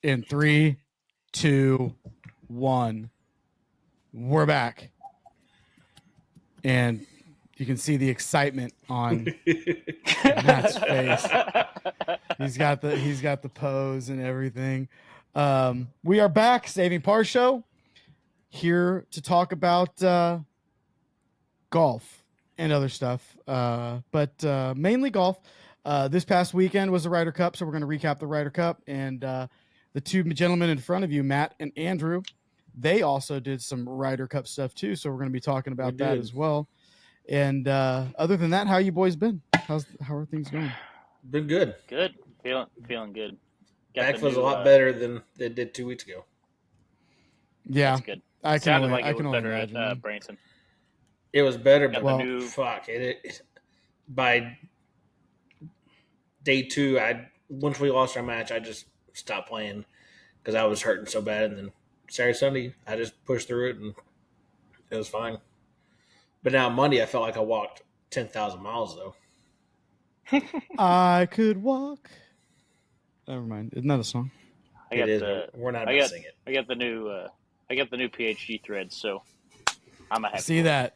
In 3, 2, 1. We're back. And you can see the excitement on Matt's face. He's got the pose and everything. We are back, Saving Par Show, here to talk about golf and other stuff, but mainly golf. This past weekend was the Ryder Cup, so we're going to recap the Ryder Cup. And the two gentlemen in front of you, Matt and Andrew, they also did some Ryder Cup stuff too, so we're going to be talking about that as well. And other than that, how you boys been? How are things going? Been good. Good. Feeling good. Back feels a lot better than it did 2 weeks ago. Yeah, that's good. It sounded like it was better imagine. at Branson. It was better, but Well, fuck it. By day 2, once we lost our match, I just stopped playing because I was hurting so bad. And then Saturday, Sunday, I just pushed through it and it was fine. But now Monday, I felt like I walked 10,000 miles though. I could walk. Never mind. Isn't that a song? We're not about to sing it. I got the new PhD thread, so I'm a happy. See that.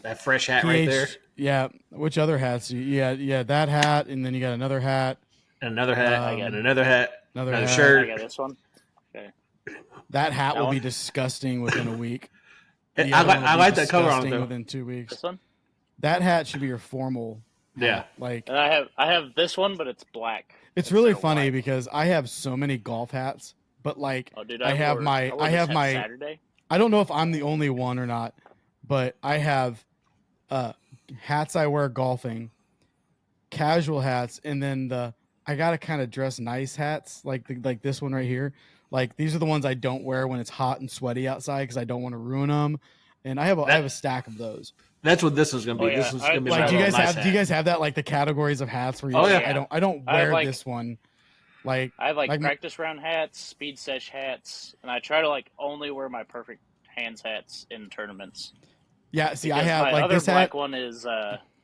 That fresh hat right there. Yeah. Which other hats? Yeah, that hat, and then you got another hat. And another hat. And another hat. Another shirt. I got this one. Okay. That hat will be disgusting within a week. I like that color on it though. Within 2 weeks. This one? That hat should be your formal. Yeah. Like. And I have this one, but it's black. It's really funny because I have so many golf hats, but like I have my Saturday. I don't know if I'm the only one or not, but I have hats I wear golfing, casual hats, and then I gotta kind of dress nice hats like this one right here. Like these are the ones I don't wear when it's hot and sweaty outside because I don't want to ruin them. And I have a stack of those. That's what this is going to be. Yeah. This is going to be like. Do you guys have that like the categories of hats where you? I don't wear this one. Like I have practice round hats, speed sesh hats, and I try to only wear my perfect hands hats in tournaments. Yeah, see, because I have my other this black hat. one is.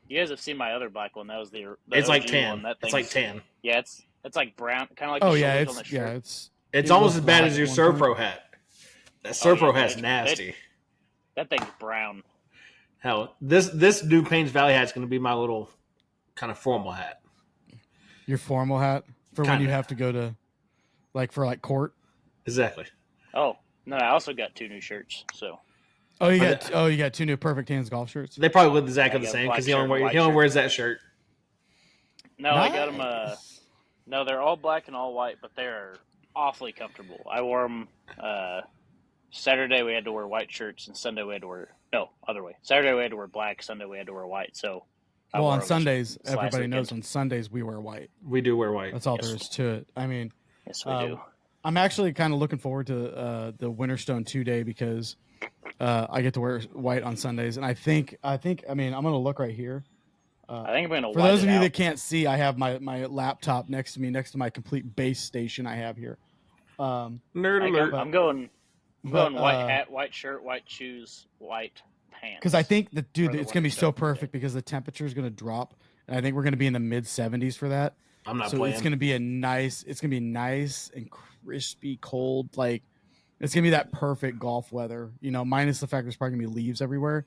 You guys have seen my other black one. That was the it's OG like tan. One. That it's like tan. Yeah, it's like brown, kind of like. Oh the yeah, on the shirt. It's almost as bad as your Serpro hat. That Serpro hat's nasty. That thing's brown. Hell, this new Paynes Valley hat's going to be my little kind of formal hat. Your formal hat for when you have to go to, for court. Exactly. Oh no! I also got 2 new shirts. So. You got 2 new Perfect Hands golf shirts. They probably look exactly the same because he only wears that shirt. No, nice. I got them. No, they're all black and all white, but they're awfully comfortable. I wore them. Saturday we had to wear white shirts, and Sunday we had to wear other way. Saturday we had to wear black. Sunday we had to wear white. So. On Sundays, everybody knows on Sundays we wear white. We do wear white. That's all there is to it. I mean, yes, we do. I'm actually kind of looking forward to the Winterstone 2-day because I get to wear white on Sundays, and I mean, I'm gonna look right here. I think I'm gonna. For those of you that can't see, I have my laptop next to me, next to my complete base station I have here. Nerd alert! I'm going white hat, white shirt, white shoes, white pants. Because I think that it's gonna be so perfect because the temperature is gonna drop, and I think we're gonna be in the mid 70s for that. I'm not so playing. It's gonna be nice and crispy, cold. Like it's gonna be that perfect golf weather. Minus the fact there's probably gonna be leaves everywhere.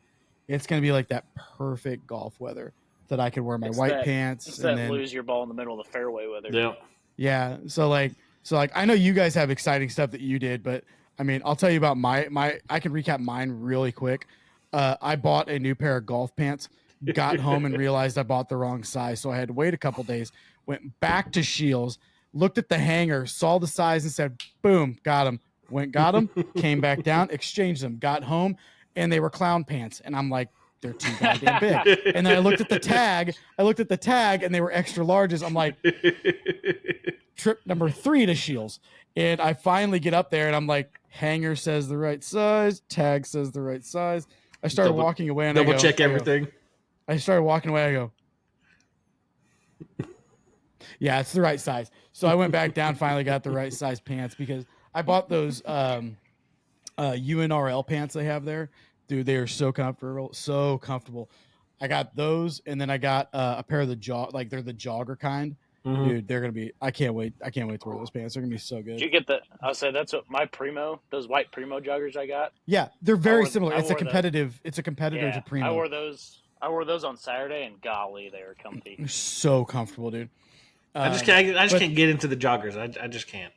It's gonna be like that perfect golf weather that I could wear my white pants. It's and then lose your ball in the middle of the fairway weather. Yeah. Yeah. So I know you guys have exciting stuff that you did, but I mean, I'll tell you about my. I can recap mine really quick. I bought a new pair of golf pants. Got home and realized I bought the wrong size, so I had to wait a couple days. Went back to Shields, looked at the hanger, saw the size, and said, "Boom, got them." Got them, came back down, exchanged them, got home, and they were clown pants. And I'm like, they're too goddamn big. And then I looked at the tag, and they were extra larges. I'm like, trip number 3 to Shields. And I finally get up there, and I'm like, hanger says the right size, tag says the right size. I started walking away, and double check everything. I started walking away. I go, yeah, it's the right size. So I went back down, finally got the right size pants because I bought those UNRL pants they have there. Dude, they are so comfortable. I got those, and then I got a pair of they're the jogger kind. Mhm. Dude, they're gonna be. I can't wait. I can't wait to wear those pants. They're gonna be so Did good. you get the? I'll say that's what my Primo, those white Primo joggers I got. Yeah, they're very similar. I It's a wore those. competitive. It's a competitor Yeah, to Primo. I wore those on Saturday, and golly, they were comfy. They're so comfortable, dude. I just can't get into the joggers. I just can't.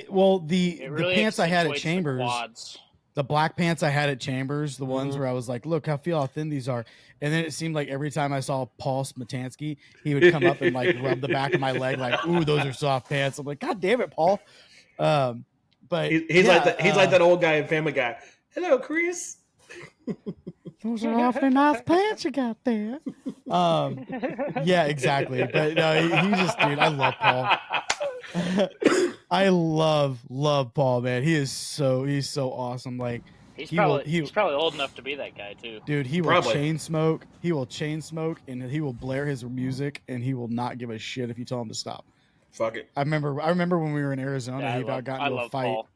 Well, the It really pants I had at accentuates the Chambers, quads. the black pants I had at Chambers, the ones Mhm. where I was like, look how thin these are. And then it seemed like every time I saw Paul Smatansky, he would come up and like rub the back of my leg, like, ooh, those are soft pants. I'm like, God damn it, Paul. But He's like that old guy in Family Guy. Hello, Chris. Those are awfully nice pants you got there. Yeah, exactly. But no, he just, dude, I love Paul. I love Paul, man. He's so awesome. Like He's probably old enough to be that guy too. dude, he will Probably. chain smoke. He will chain smoke, and he will blare his music, and he will not give a shit if you tell him to stop. Fuck it. I remember when we were in Arizona, Yeah, he about got into a fight. Paul.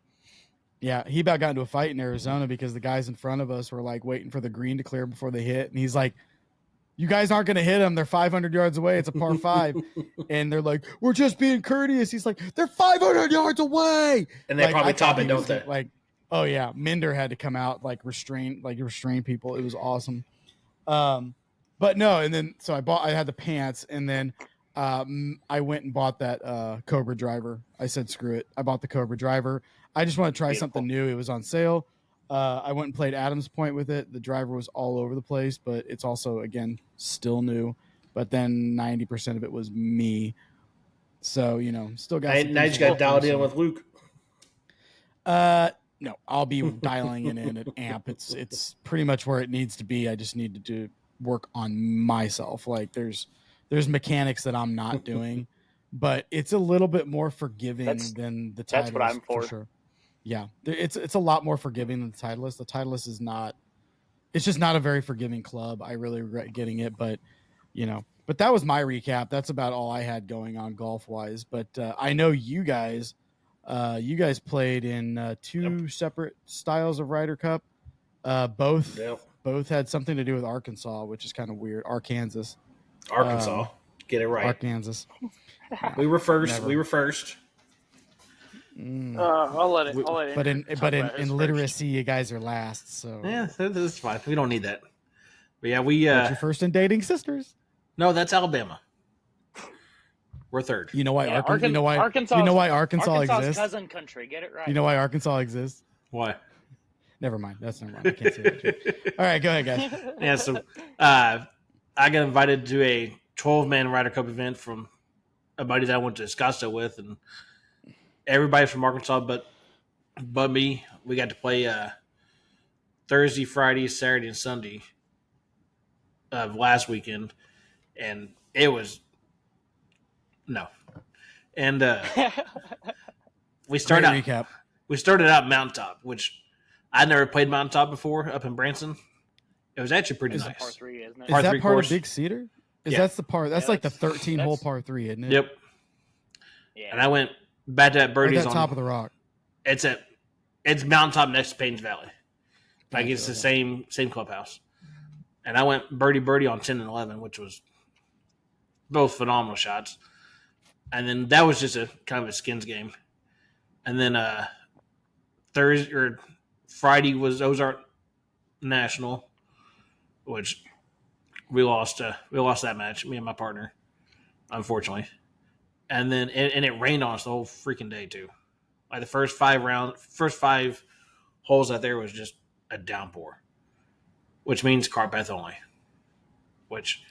Yeah, he about got into a fight in Arizona because the guys in front of us were like waiting for the green to clear before they hit, and he's like, "You guys aren't going to hit him. They're 500 yards away. It's a par 5." And they're like, "We're just being courteous." He's like, "They're 500 yards away." And they Like, probably I thought top it, he don't was they? Like, oh yeah, Minder had to come out restrain people. It was awesome. But no, and then so I had the pants, and then I went and bought that Cobra driver. I said screw it. I bought the Cobra driver. I just want to try something new. It was on sale. I went and played Adams Point with it. The driver was all over the place, but it's also again still new. But then 90% of it was me. So still got. Now you just got dialed in with Luke. No, I'll be dialing it in at amp. It's pretty much where it needs to be. I just need to work on myself. Like there's mechanics that I'm not doing, but it's a little bit more forgiving than the Titleist. That's what I'm for. Sure. Yeah, it's a lot more forgiving than the Titleist. The Titleist is not. It's just not a very forgiving club. I really regret getting it, but But that was my recap. That's about all I had going on golf wise. But I know you guys played in two separate styles of Ryder Cup. Both had something to do with Arkansas, which is kind of weird. Arkansas. Get it right. Arkansas. We were first. We were first. I'll let it. But in literacy, you guys are last. So yeah, that's fine. We don't need that. But yeah, we. But you're first in dating sisters. No, that's Alabama. We're third. You know why Arkansas? You know why Arkansas exists? Cousin country. Get it right. You know why Arkansas exists? Why? Never mind. That's never mind. I can't say that. All right, go ahead, guys. Yeah, so I got invited to a 12-man Ryder Cup event from a buddy that I went to Scottsdale with, and everybody from Arkansas but me. We got to play Thursday, Friday, Saturday, and Sunday of last weekend, and it was no. And we started out Mountaintop, which I never played Mountaintop before up in Branson. It was actually pretty nice. Par 3, isn't it? Is that part of Big Cedar? That's the part? That's like the 13-hole par 3, isn't it? Yep. Yeah. And I went back to that birdies on top of the rock. It's Mountaintop next to Paynes Valley. Like it's the same clubhouse. And I went birdie on 10 and 11, which was both phenomenal shots. And then that was just a kind of a skins game. And then Thursday or Friday was Ozark National, which we lost that match, me and my partner, unfortunately. And then and it rained on us the whole freaking day too. Like the first five holes out there was just a downpour, which means cart path only. Which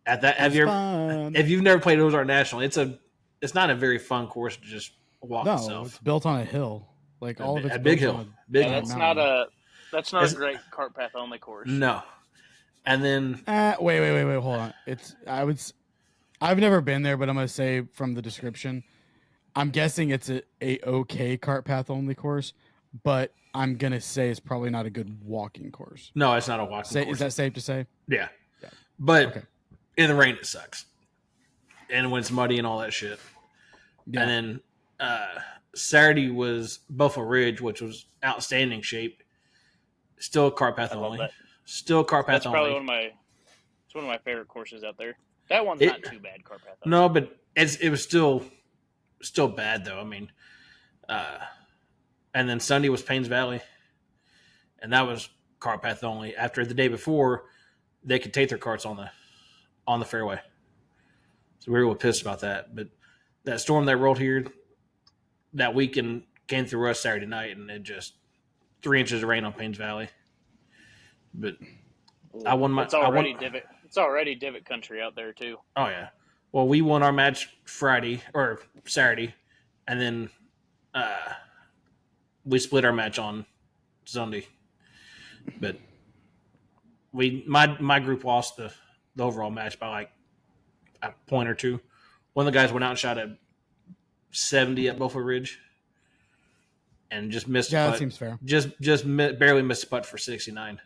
at that if you've never played Ozark National, it's not a very fun course to just walk itself. It's built on a hill, like all of it's a big hill. That's not a great cart path only course. No. And then wait, hold on. I've never been there, but I'm gonna say from the description, I'm guessing it's a okay cart path only course, but I'm gonna say it's probably not a good walking course. No, it's not a walking course. Is that safe to say? Yeah. But in the rain it sucks. And when it's muddy and all that shit. Yeah. And then Saturday was Buffalo Ridge, which was outstanding shape. Still cart path only. Still cart path only. Probably one of my favorite courses out there. That one's not too bad, Carpath. No, but it was still bad though. I mean, and then Sunday was Paynes Valley, and that was cart path only. After the day before, they could take their carts on the fairway, so we were a little pissed about that. But that storm that rolled here that weekend came through us Saturday night, and it just 3 inches of rain on Paynes Valley. But I won my. It's already divot. It's already divot country out there too. Oh yeah. Well, we won our match Friday or Saturday, and then we split our match on Sunday. But my group lost the overall match by like a point or two. One of the guys went out and shot a 70 at Buffalo Ridge, and just missed. Yeah, a putt. That seems fair. Barely missed a putt for 69.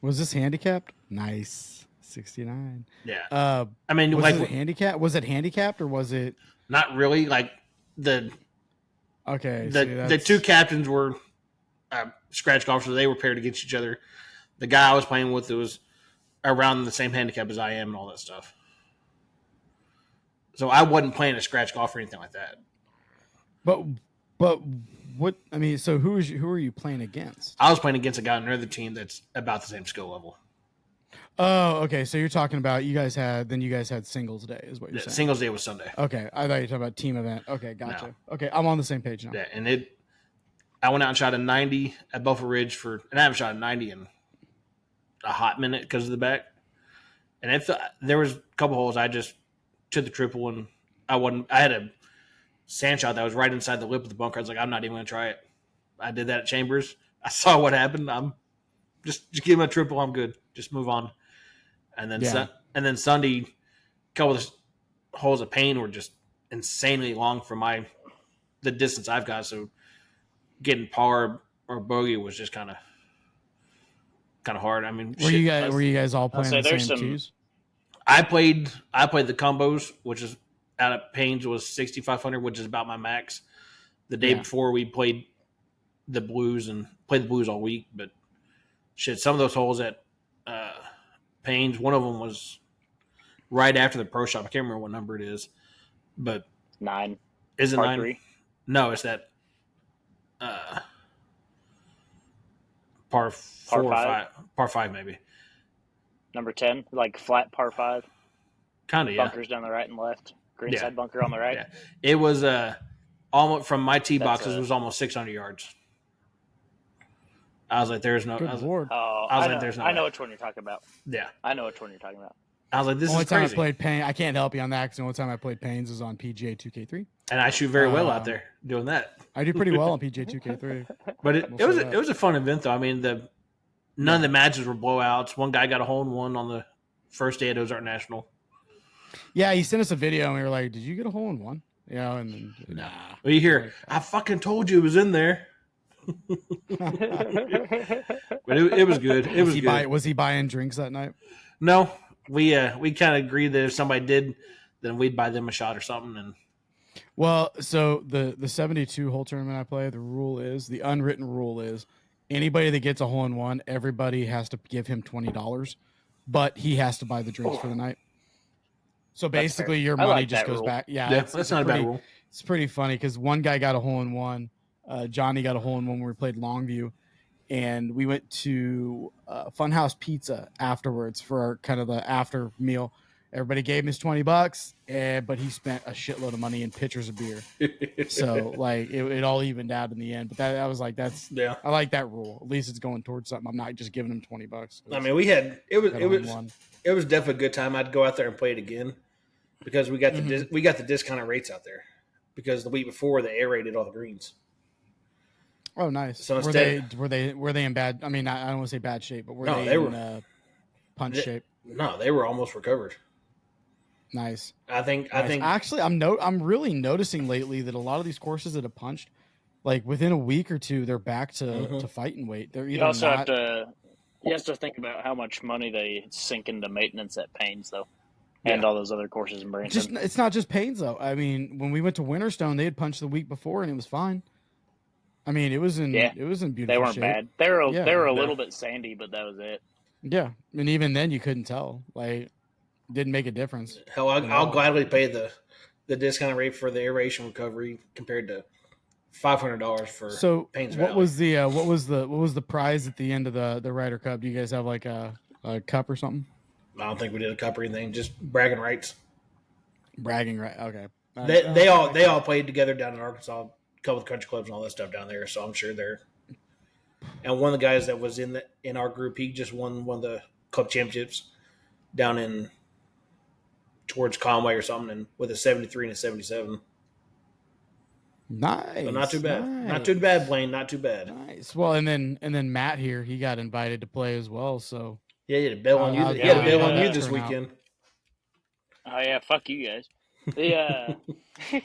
Was this handicapped? Nice. 69. Yeah. I mean, was like it handicapped? Was it handicapped or was it not really? Like the two captains were scratch golfers, so they were paired against each other. The guy I was playing with was around the same handicap as I am and all that stuff. So I wasn't playing a scratch golf or anything like that. But what? I mean, so who are you playing against? I was playing against a guy on another team that's about the same skill level. Oh, okay. So you're talking about you guys had singles day, is what you're saying. Singles day was Sunday. Okay, I thought you were talking about team event. Okay, gotcha. No. Okay, I'm on the same page now. Yeah, and I went out and shot a 90 at Buffalo Ridge and I haven't shot a 90 in a hot minute because of the back. And there was a couple holes I just took the triple and I had a sand shot that was right inside the lip of the bunker. I was like, I'm not even going to try it. I did that at Chambers. I saw what happened. I'm just give him a triple. I'm good. Just move on. And then Sunday, a couple of holes of pain were just insanely long for the distance I've got. So getting par or bogey was just kind of hard. I mean, were you guys all playing the same tees? I played the combos, which is out of Paynes was 6,500, which is about my max. The day before we played the blues and played the blues all week, but shit, some of those holes at Paynes, one of them was right after the pro shop. I can't remember what number it is, but 9. Is it par 9? 3? No, it's that par 4 or 5. Par 5 maybe. Number 10, like flat par 5. Kind of, yeah. Bunkers down the right and left. Greenside bunker on the right. Yeah. It was almost from my tee boxes was almost 600 yards. I was like, there's no. Good Lord. Oh, I know which one you're talking about. Yeah. I know which one you're talking about. I was like, this only is crazy. Time I played Payne. I can't help you on that because the only time I played Paynes was on PGA 2K3. And I shoot very well out there doing that. I do pretty well on PGA 2K3. But it was a fun event though. I mean, none of the matches were blowouts. One guy got a hole in one on the first day at Ozark National. Yeah, he sent us a video and we were like, "Did you get a hole in one?" You know, and nah. Well, you hear, I fucking told you it was in there. But it was good. It was good. Was he buying drinks that night? No, we kind of agreed that if somebody did, then we'd buy them a shot or something. And well, so the 72 hole tournament I play, the unwritten rule is anybody that gets a hole in one, everybody has to give him $20, but he has to buy the drinks for the night. So basically, your money just goes back. Yeah, that's not a bad rule. It's pretty funny because one guy got a hole in one. Johnny got a hole in one when we played Longview, and we went to Funhouse Pizza afterwards for our kind of the after meal. Everybody gave him his $20, but he spent a shitload of money in pitchers of beer. So like it all evened out in the end. But I was like, I like that rule. At least it's going towards something. I'm not just giving him $20. I mean, it was definitely a good time. I'd go out there and play it again because we got the discounted rates out there because the week before they aerated all the greens. Oh, nice. So were they in bad? I mean, I don't want to say bad shape, but were they in punch shape? No, they were almost recovered. Nice. I think actually I'm really noticing lately that a lot of these courses that have punched, like within a week or two, they're back to fighting weight. They're either you have to think about how much money they sink into maintenance at Paynes though, and all those other courses in Branson. It's not just Paynes though. I mean, when we went to Winterstone, they had punched the week before and it was fine. I mean, it was in beautiful They weren't shape. bad. They were a little bit sandy, but that was it. Yeah, and even then you couldn't tell. Like didn't make a difference. Hell, I'll gladly pay the discount rate for the aeration recovery compared to $500 for Paynes Valley. What was the prize at the end of the Ryder Cup? Do you guys have like a cup or something? I don't think we did a cup or anything. Just bragging rights. Bragging right. Okay. They all played together down in Arkansas, a couple of country clubs and all that stuff down there. So I'm sure they're. And one of the guys that was in our group, he just won one of the club championships down in towards Conway or something, and with a 73 and a 77. Nice. So not too bad. Nice. Not too bad, Blaine. Not too bad. Nice. Well, and then Matt here, he got invited to play as well. So yeah, he had a bail on you. He had a bail on you this weekend. Oh yeah, fuck you guys.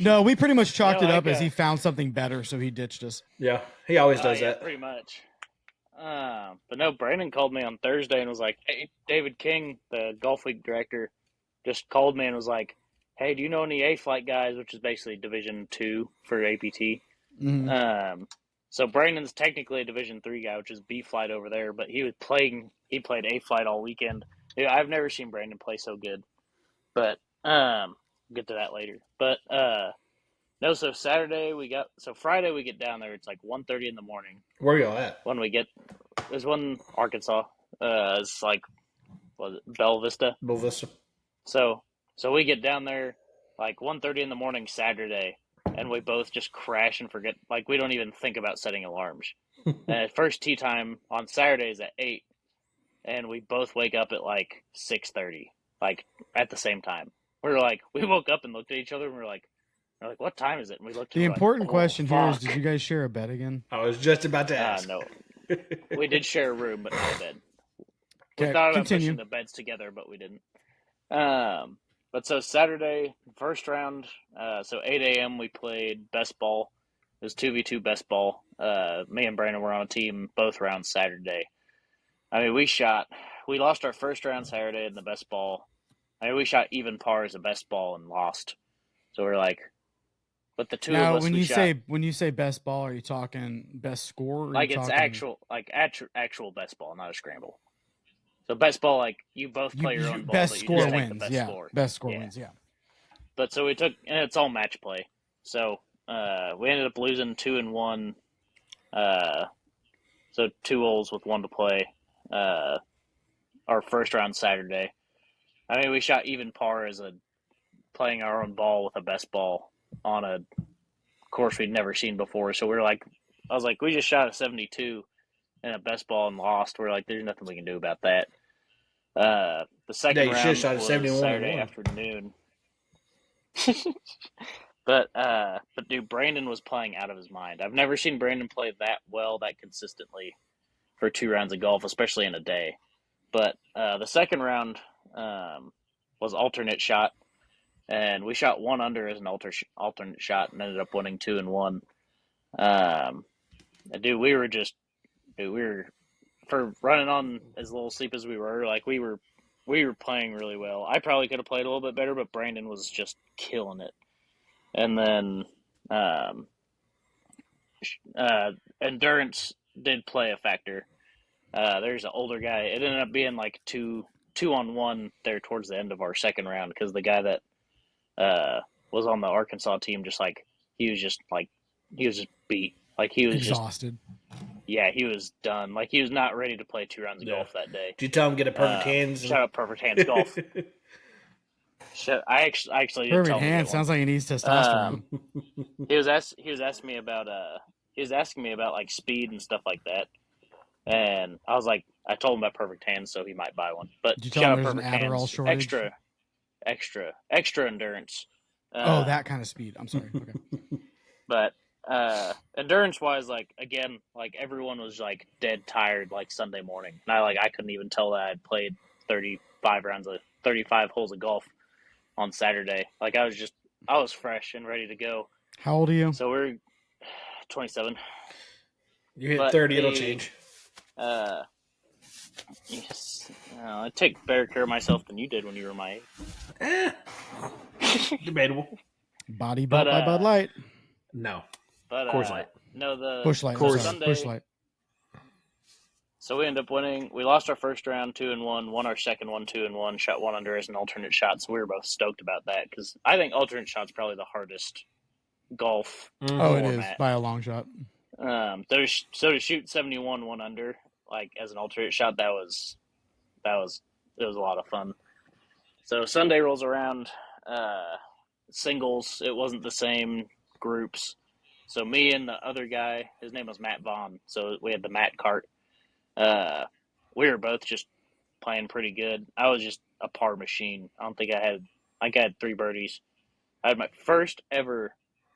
No, we pretty much chalked it up as he found something better, so he ditched us. Yeah, he always does that. Pretty much. But no, Brandon called me on Thursday and was like, "Hey, David King, the golf league director, just called me and was like, hey, do you know any A-Flight guys?" Which is basically Division 2 for APT. Mm-hmm. So Brandon's technically a Division 3 guy, which is B-Flight over there, but he played A-Flight all weekend. Yeah, I've never seen Brandon play so good. But get to that later. But no, so Friday we get down there. It's like 1:30 in the morning. Where y'all at? There's one Arkansas. It's like Bella Vista. Bella Vista. So we get down there like 1:30 in the morning Saturday, and we both just crash and forget. Like, we don't even think about setting alarms. And first tee time on Saturday is at 8, and we both wake up at like 6:30, like at the same time. We woke up and looked at each other, and we're like, what time is it? And we looked. The important question here is, did you guys share a bed again? I was just about to ask. No, we did share a room, but not a bed. We thought about pushing the beds together, but we didn't. But so Saturday, first round, so 8 a.m. we played best ball. It was 2v2 best ball. Me and Brandon were on a team both rounds Saturday. I mean, we lost our first round Saturday in the best ball. I mean, we shot even par as a best ball and lost. So we're like, but the two of us. Now, when you say best ball, are you talking best score? Or like it's actual best ball, not a scramble. So best ball, like you both play your own ball. Best but you score just take wins. the best Yeah. score. Best score wins. Yeah. But so and it's all match play. So we ended up losing 2-1. So 2 holes with 1 to play. Our first round Saturday. I mean, we shot even par as playing our own ball with a best ball on a course we'd never seen before. So I was like, we just shot a 72 in a best ball and lost. We're like, there's nothing we can do about that. The second round was Saturday afternoon. But dude, Brandon was playing out of his mind. I've never seen Brandon play that well, that consistently for 2 rounds of golf, especially in a day. But the second round was alternate shot, and we shot 1 under as an alternate shot and ended up winning 2-1. Dude, we were for running on as little sleep as we were. Like, we were playing really well. I probably could have played a little bit better, but Brandon was just killing it. And then endurance did play a factor. There's an older guy. It ended up being like 2-on-1 there towards the end of our second round, because the guy that was on the Arkansas team he was just beat. Like, he was exhausted. Yeah, he was done. Like, he was not ready to play 2 rounds of golf that day. Did you tell him get a perfect hands? Shout out Perfect Hands Golf. I actually didn't tell him. Perfect hands sounds like he needs testosterone. He was asking me about like speed and stuff like that, and I was like, I told him about Perfect Hands, so he might buy one. But did you tell him there's an Adderall shortage? Extra endurance. That kind of speed. I'm sorry. Okay. But endurance wise, like, again, like, everyone was like dead tired like Sunday morning, and I couldn't even tell that I'd played 35 holes of golf on Saturday. Like, I was fresh and ready to go. How old are you? So we're 27. You hit 30, it'll change. Yes. I take better care of myself than you did when you were my age. Debatable. Body built by Bud Light. No. But Coors Light. No, the Bush Light. Sunday. Bush Light. So we ended up winning. We lost our first round 2-1, won our second one 2-1, shot one under as an alternate shot. So we were both stoked about that because I think alternate shot's probably the hardest golf Oh, it is format. by a long shot. So to shoot 71 one under like as an alternate shot, it was a lot of fun. So Sunday rolls around, singles. It wasn't the same groups. So me and the other guy, his name was Matt Vaughn. So we had the Matt cart. We were both just playing pretty good. I was just a par machine. I had 3 birdies. I had my first ever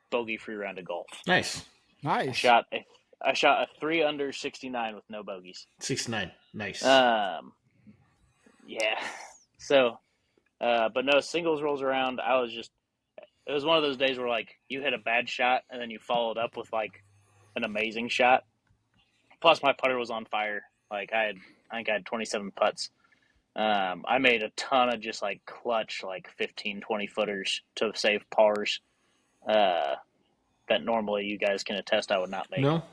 bogey-free round of golf. Nice. I shot a 3 under 69 with no bogeys. 69. Nice. Yeah. So, but no, singles rolls around. It was one of those days where like you hit a bad shot and then you followed up with like an amazing shot. Plus my putter was on fire. Like I think I had 27 putts. I made a ton of just like clutch, like 15, 20 footers to save pars. That normally you guys can attest I would not make. No,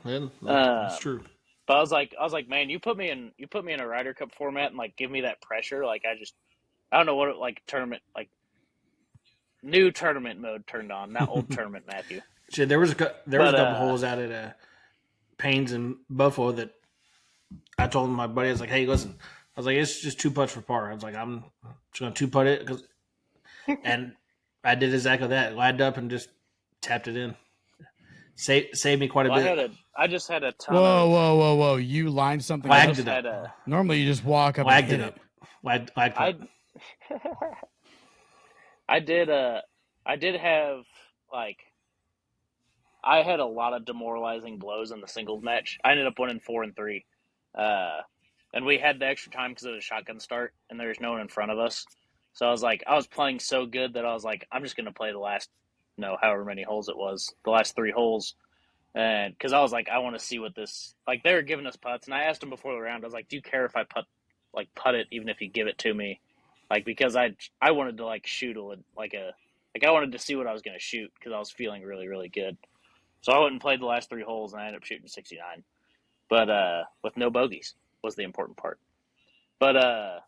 that's true. But I was like, man, you put me in a Ryder Cup format and like give me that pressure. Like I don't know what like tournament, like new tournament mode turned on, not old tournament Matthew. Shit, there was a couple holes out at Payne's in Buffalo that I told my buddy, I was like, hey, listen, I was like, it's just 2 putts for par. I was like, I'm just going to 2 putt it, and I did exactly that. Lined up and just tapped it in. Saved me quite a bit. I just had a ton. Whoa! You lined something. Lagged it up. Normally, you just walk up. Lagged and it hit up. Lagged it. I did have like I had a lot of demoralizing blows in the singles match. I ended up winning 4 and 3, and we had the extra time because of the shotgun start, and there was no one in front of us. So I was playing so good that I was like, I'm just gonna play the last, however many holes it was, the last 3 holes, and because I was like, I want to see what this like. They were giving us putts, and I asked them before the round. I was like, do you care if I putt it even if you give it to me? Like, because I wanted to like shoot I wanted to see what I was going to shoot because I was feeling really, really good. So I went and played the last 3 holes and I ended up shooting 69, but with no bogeys was the important part. But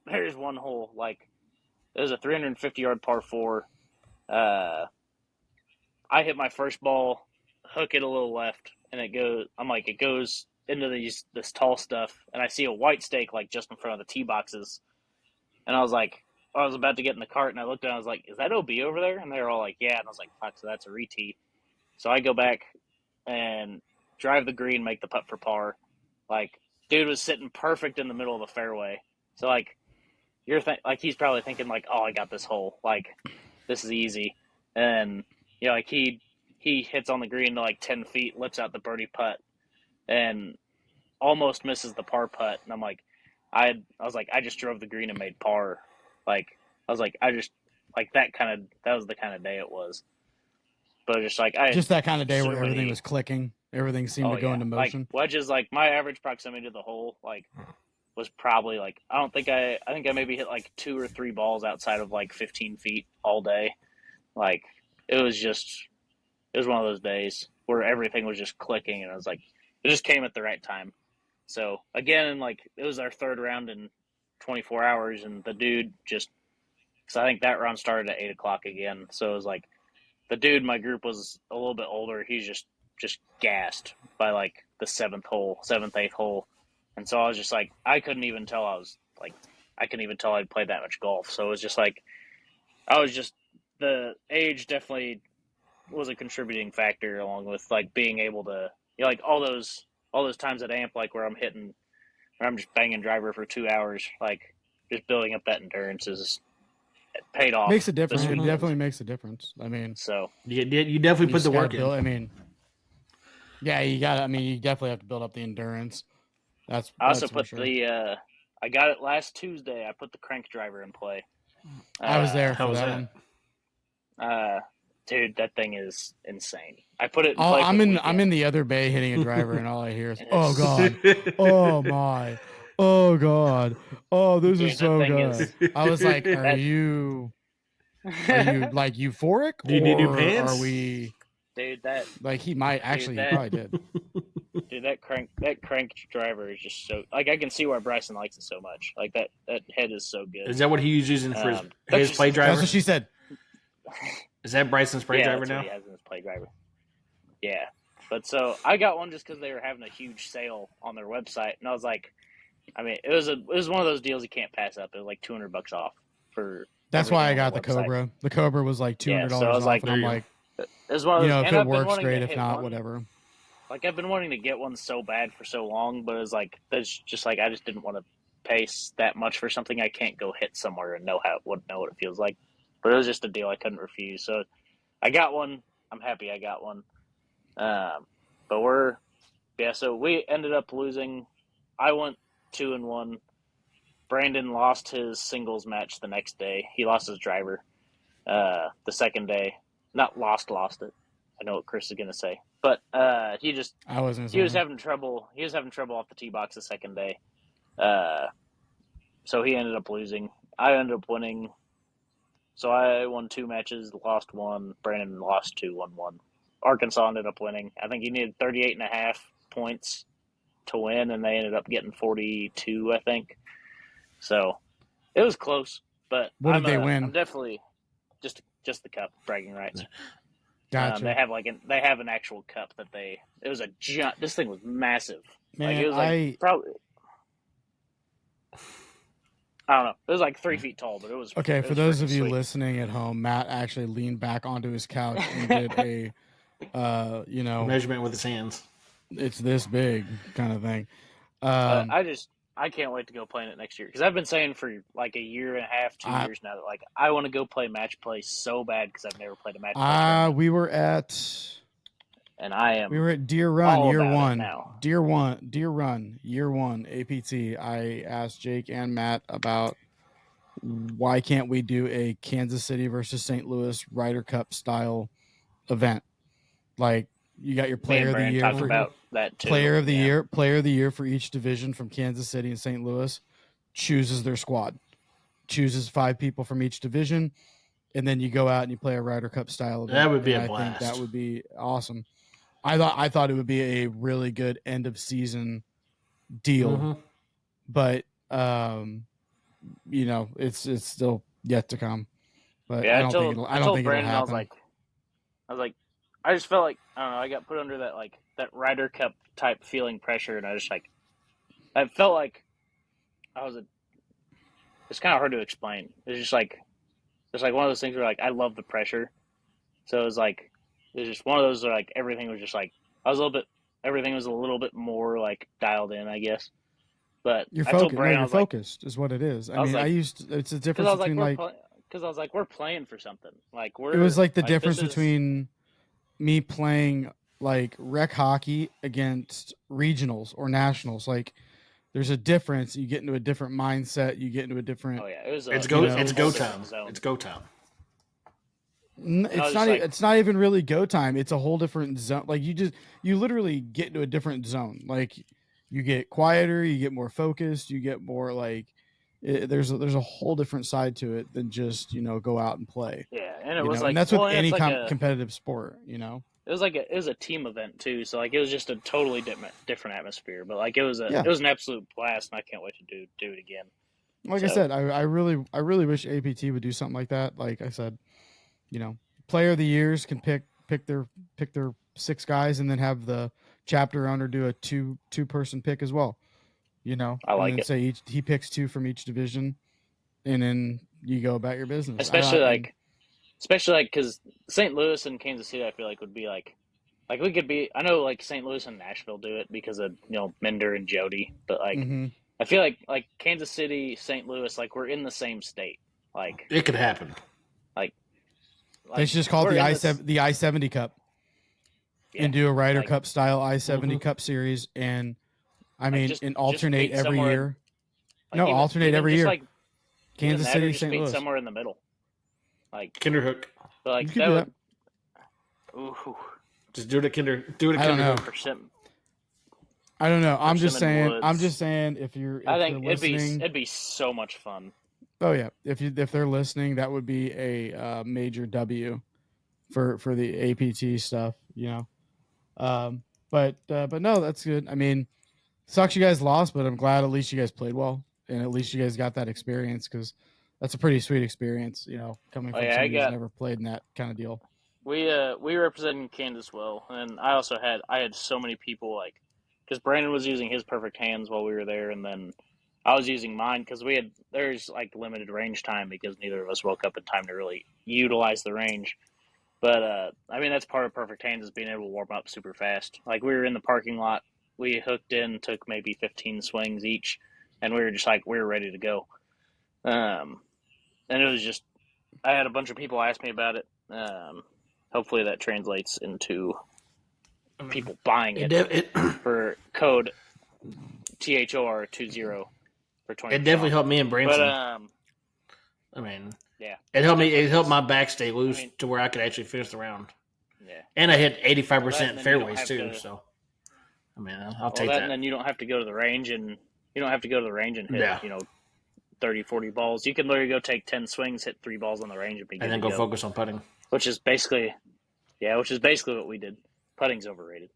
there's one hole, like it was a 350-yard par 4. I hit my first ball, hook it a little left, and it goes into this tall stuff, and I see a white stake like just in front of the tee boxes. And I was like, I was about to get in the cart, and I looked down. I was like, "Is that OB over there?" And they were all like, "Yeah." And I was like, "Fuck!" So that's a re-tee. So I go back and drive the green, make the putt for par. Like, dude was sitting perfect in the middle of the fairway. So like, he's probably thinking like, "Oh, I got this hole. Like, this is easy." And like he hits on the green to like 10 feet, lips out the birdie putt, and almost misses the par putt. And I'm like, I was like, I just drove the green and made par. Like, I was like, that was the kind of day it was. But just like, just that kind of day where everything was clicking. Everything seemed to go into motion. Like, wedges, like my average proximity to the hole, like was probably like, I think I maybe hit like 2 or 3 balls outside of like 15 feet all day. Like, it was one of those days where everything was just clicking, and I was like, it just came at the right time. So again, like it was our 3rd round in 24 hours, and the dude because I think that round started at 8:00 again. So it was like the dude in my group was a little bit older. He's just gassed by like the 7th, 8th hole. And so I was just like, I couldn't even tell I'd played that much golf. So it was just like, the age definitely was a contributing factor, along with like being able to, like all those times at AMP, like where I'm just banging driver for 2 hours, like just building up that endurance is paid off. Makes a difference. It definitely makes a difference. I mean, so you definitely put the work in. I mean, yeah, you definitely have to build up the endurance. I also put I got it last Tuesday. I put the crank driver in play. I was there for How was that that? Dude, that thing is insane. I put it in play. play. I'm in the other bay hitting a driver, and all I hear is, "Oh God, oh my, oh God, oh this is so good." I was like, "Are you like euphoric? Do you need new pants? Are we?" Dude, that like he might actually. He probably did. Dude, that crank driver is just so like I can see why Bryson likes it so much. Like that head is so good. Is that what he was using for his just- play driver? That's what she said. Is that Bryson's play driver that's now? what he has in his play driver. Yeah, but so I got one just because they were having a huge sale on their website, and I was like, I mean, it was one of those deals you can't pass up. It was like $200 off for. That's why I everything on got the their website. Cobra. The Cobra was like $200 so I was off, like, and I'm like, it was one of those. if and it I've been works, wanting great. to If hit not, one. whatever. Like I've been wanting to get one so bad for so long, but it's like that's just like I just didn't want to pay that much for something I can't go hit somewhere and know what it feels like. But it was just a deal I couldn't refuse. So I got one. I'm happy I got one. But so we ended up losing. I went 2-1. Brandon lost his singles match the next day. He lost his driver the second day. Not lost it. I know what Chris is gonna say, but he was having trouble. He was having trouble off the tee box the second day, so he ended up losing. I ended up winning. So I won 2 matches, lost 1. Brandon lost 2, won 1. Arkansas ended up winning. I think he needed 38.5 points to win, and they ended up getting 42, I think. So it was close, but What did they win? I'm definitely just the cup, bragging rights. Gotcha. They have an actual cup that it was a giant. This thing was massive. Man, it was probably. I don't know. It was like 3 feet tall, but it was okay. It For was those of you sweet. listening at home, Matt actually leaned back onto his couch and did a, measurement with his hands. It's this big kind of thing. I can't wait to go play in it next year because I've been saying for like a year and a half, 2 years now that like I want to go play match play so bad because I've never played a match play. We were at Deer Run year 1 now. Deer Run year 1 APT. I asked Jake and Matt about why can't we do a Kansas City versus St. Louis Ryder Cup style event? Like you got your player of the year about that too. Player of the year for each division from Kansas City and St. Louis chooses their squad, chooses 5 people from each division, and then you go out and you play a Ryder Cup style event. That would be a blast. I think that would be awesome. I thought it would be a really good end of season deal, but it's still yet to come. But I don't think it'll happen. I just felt like I don't know. I got put under that Ryder Cup type feeling pressure, and I just I felt like It's kind of hard to explain. It's just like one of those things where I love the pressure, so it's just one of those where everything was just everything was a little bit more dialed in, I guess. But you're focused is what it is. It's a difference between because I was we're playing for something. It was the difference between me playing rec hockey against regionals or nationals. There's a difference. You get into a different mindset. You get into a different. Oh yeah, it's go time. It's go time. It's not even really go time. It's a whole different zone. You literally get into a different zone. You get quieter, you get more focused, you get more there's a whole different side to it than just go out and play. Yeah, and and that's with any competitive sport. It was a team event too, so it was just a totally different atmosphere. But it was an absolute blast, and I can't wait to do it again. I said, I really wish APT would do something like that. Like I said, player of the years can pick their 6 guys, and then have the chapter owner do a two person pick as well. I like and it. Say he picks 2 from each division, and then you go about your business. Especially because St. Louis and Kansas City, I feel would be we could be. I know St. Louis and Nashville do it because of Mender and Jody, but I feel like Kansas City, St. Louis, we're in the same state. It could happen. They should just call it the I-70 Cup, and do a Ryder Cup style I-70 Cup series, and and alternate every year. Alternate every year. Kansas City, St. Louis, somewhere in the middle. Kinderhook. But you could do that. Ooh. Just do it at Kinderhook. I don't know. I'm just saying. If you're listening, it'd be so much fun. Oh yeah, if they're listening, that would be a major W for the APT stuff. But no, that's good. I mean, sucks you guys lost, but I'm glad at least you guys played well, and at least you guys got that experience because that's a pretty sweet experience, coming from somebody who's never played in that kind of deal. We represented Kansas well, and I had so many people because Brandon was using his perfect hands while we were there, and then I was using mine because there's limited range time because neither of us woke up in time to really utilize the range. But I mean that's part of perfect hands is being able to warm up super fast. Like we were in the parking lot, we hooked in, took maybe 15 swings each, and we were just we were ready to go. And it was just I had a bunch of people ask me about it. Hopefully that translates into people buying it for code THOR20 for 20%. It definitely helped me and Branson. But yeah, it helped me. It helped my back stay loose to where I could actually finish the round. Yeah, and I hit 85% fairways too. So, I'll take that. And then you don't have to go to the range and hit 30, 40 balls. You can literally go take 10 swings, hit 3 balls on the range, and then go focus on putting. Which is basically what we did. Putting's overrated.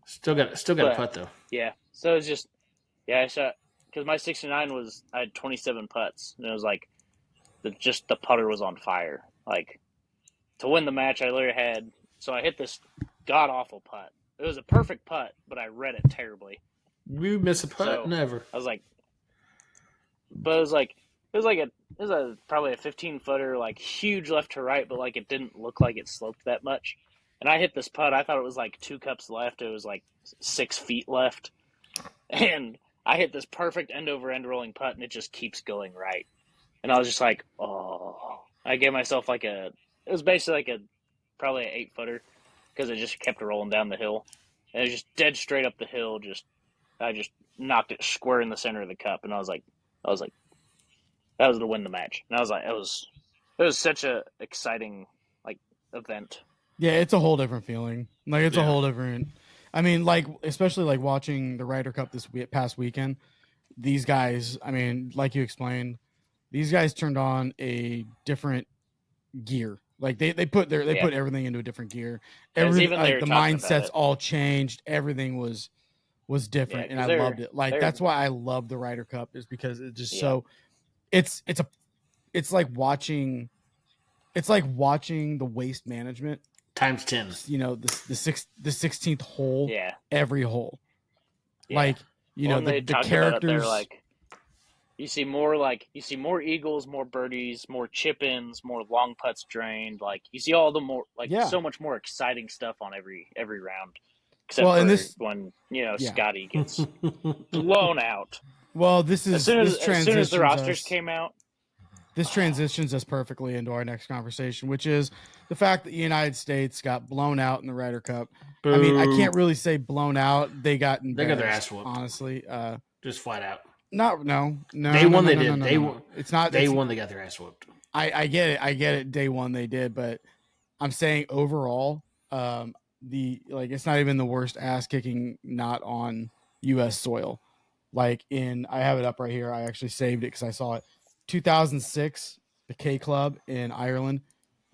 Still got to putt though. Yeah. So it's just I shot because my 69 I had 27 putts and it was the putter was on fire. Like to win the match, I literally had I hit this god awful putt. It was a perfect putt, but I read it terribly. You miss a putt? So Never. I was but it was probably a 15-footer, huge left to right, but it didn't look like it sloped that much. And I hit this putt. I thought it was 2 cups left. It was 6 feet left, and I hit this perfect end over end rolling putt, and it just keeps going right. And I was just oh. I gave myself it was basically probably an 8-footer because it just kept rolling down the hill, and it was just dead straight up the hill. I just knocked it square in the center of the cup, and I was like, that was to win the match. And I was it was such a exciting event. Yeah, it's a whole different feeling. It's a whole different. I mean, especially watching the Ryder Cup this past weekend. These guys, I mean, like you explained, these guys turned on a different gear. They put everything into a different gear. Everything, the mindsets all changed. Everything was different, and I loved it. That's why I love the Ryder Cup is because it's just so. It's like watching the waste management times 10. The 16th hole. Yeah. Every hole. Yeah. The characters. You see more eagles, more birdies, more chip-ins, more long putts drained. You see all the more so much more exciting stuff on every round. Except when Scotty gets blown out. Well, as soon as the rosters came out. This transitions us perfectly into our next conversation, which is the fact that the United States got blown out in the Ryder Cup. Boo. I mean, I can't really say blown out. They got their ass whooped. Honestly, just flat out. No. Day one they did. It's not day one they got their ass whooped. I get it. Day one they did, but I'm saying overall, it's not even the worst ass kicking not on U.S. soil. I have it up right here. I actually saved it because I saw it. 2006, the K Club in Ireland,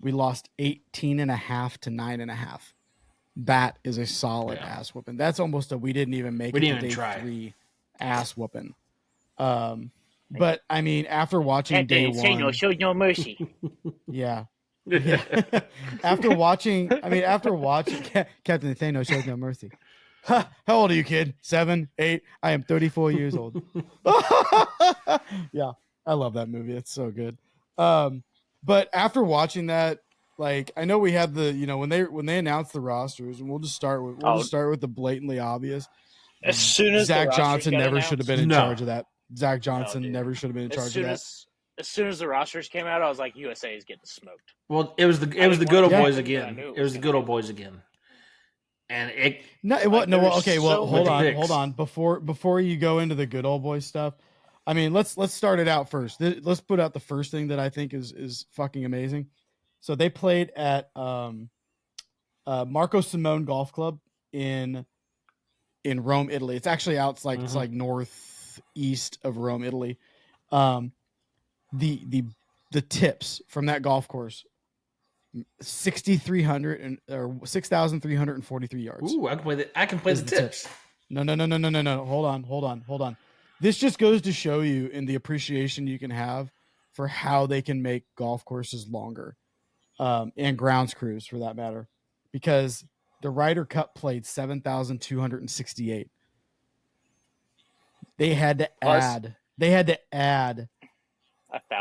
we lost 18.5 to 9.5. That is a solid ass whooping. That's almost we didn't even make it to day 3 ass whooping. But I mean, after watching day one, show no mercy. Yeah. After watching Captain Thanos shows no mercy. How old are you, kid? 7, 8? I am 34 years old. Yeah. I love that movie. It's so good. But after watching that, I know we had the, when they announced the rosters, and we'll just start with the blatantly obvious. As soon as Zach Johnson never should have been in charge of that. Zach Johnson never should have been in charge of that. As soon as the rosters came out, I was like, USA is getting smoked. Well, it was the good old boys again. It was the good old boys again. And hold on. Before you go into the good old boys stuff, I mean, let's start it out first. Let's put out the first thing that I think is fucking amazing. So they played at Marco Simone Golf Club in Rome, Italy. It's actually out. It's like northeast of Rome, Italy. The tips from that golf course 6,300 or 6,343 yards. Ooh, I can play the tips. No. Hold on. This just goes to show you in the appreciation you can have for how they can make golf courses longer, and grounds crews for that matter, because the Ryder Cup played 7,268. They had to add 1,000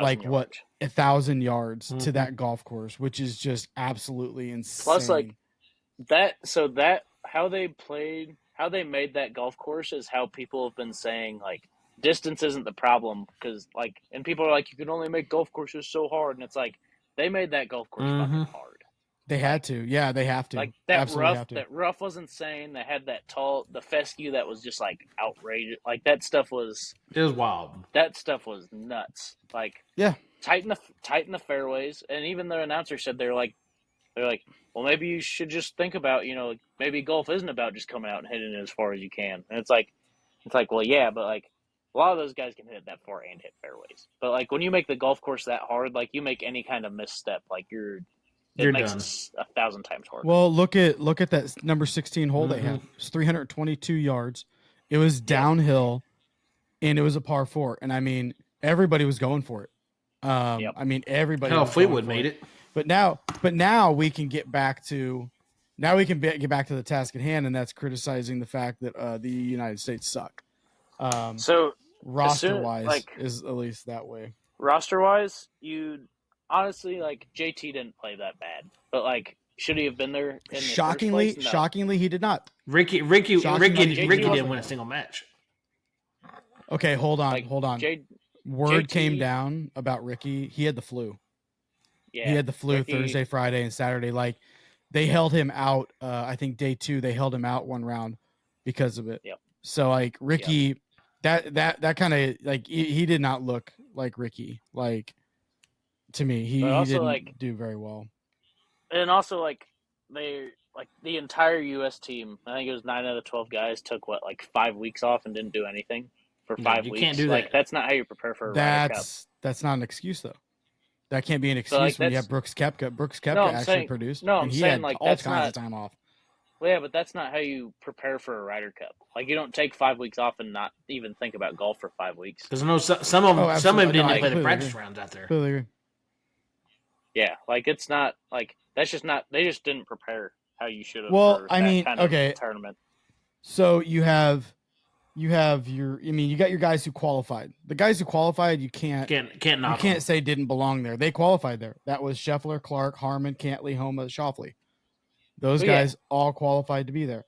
like yards. what 1,000 yards Mm-hmm. to that golf course, which is just absolutely insane. Plus, like that. So that how they made that golf course is how people have been saying like distance isn't the problem because like, and people are like, you can only make golf courses so hard, and it's like they made that golf course fucking hard. They had to, yeah, they have to. Like that Absolutely have to. That rough was insane. They had the fescue that was just like outrageous. Like that stuff was. It was wild. That stuff was nuts. Like yeah, tighten the fairways, and even the announcer said they're like, well, maybe you should just think about, maybe golf isn't about just coming out and hitting it as far as you can. And it's like, well, yeah, but like a lot of those guys can hit it that far and hit fairways. But like when you make the golf course that hard, like you make any kind of misstep, like it makes done. it 1,000 times harder. Well, look at that number 16 hole they had. It's 322 yards. It was downhill, and it was a par 4. And I mean, everybody was going for it. I mean, everybody. Hell, Fleetwood made it. But now we can get back to the task at hand, and that's criticizing the fact that the United States suck. So roster wise, is at least that way. Roster wise, honestly, like JT didn't play that bad, but like, should he have been there? Shockingly, he did not. Ricky didn't win a single match. Okay, hold on. Word came down about Ricky. He had the flu. Yeah, he had the flu Thursday, Friday, and Saturday. Like they held him out. I think day 2 they held him out one round because of it. Yep. So like Ricky, that kind of like he did not look like Ricky. Like to me, he didn't do very well. And also like the entire U.S. team, I think it was 9 out of 12 guys took 5 weeks off and didn't do anything for 5 weeks. You can't do that. Like that's not how you prepare for a Ryder Cup. That's not an excuse though. That can't be an excuse when you have Brooks Koepka. Brooks Koepka produced. No, I'm and he saying had all kinds of time off. Well, yeah, but that's not how you prepare for a Ryder Cup. Like you don't take 5 weeks off and not even think about golf for 5 weeks. Because I know some of them didn't play the practice rounds out there. Completely agree. Yeah, like it's not like that's just not. They just didn't prepare how you should have. Well, I mean, kind of okay, tournament. So you got your guys who qualified. The guys who qualified, you can't say didn't belong there. They qualified there. That was Scheffler, Clark, Harmon, Cantley, Homa, Schauffele. Those guys all qualified to be there.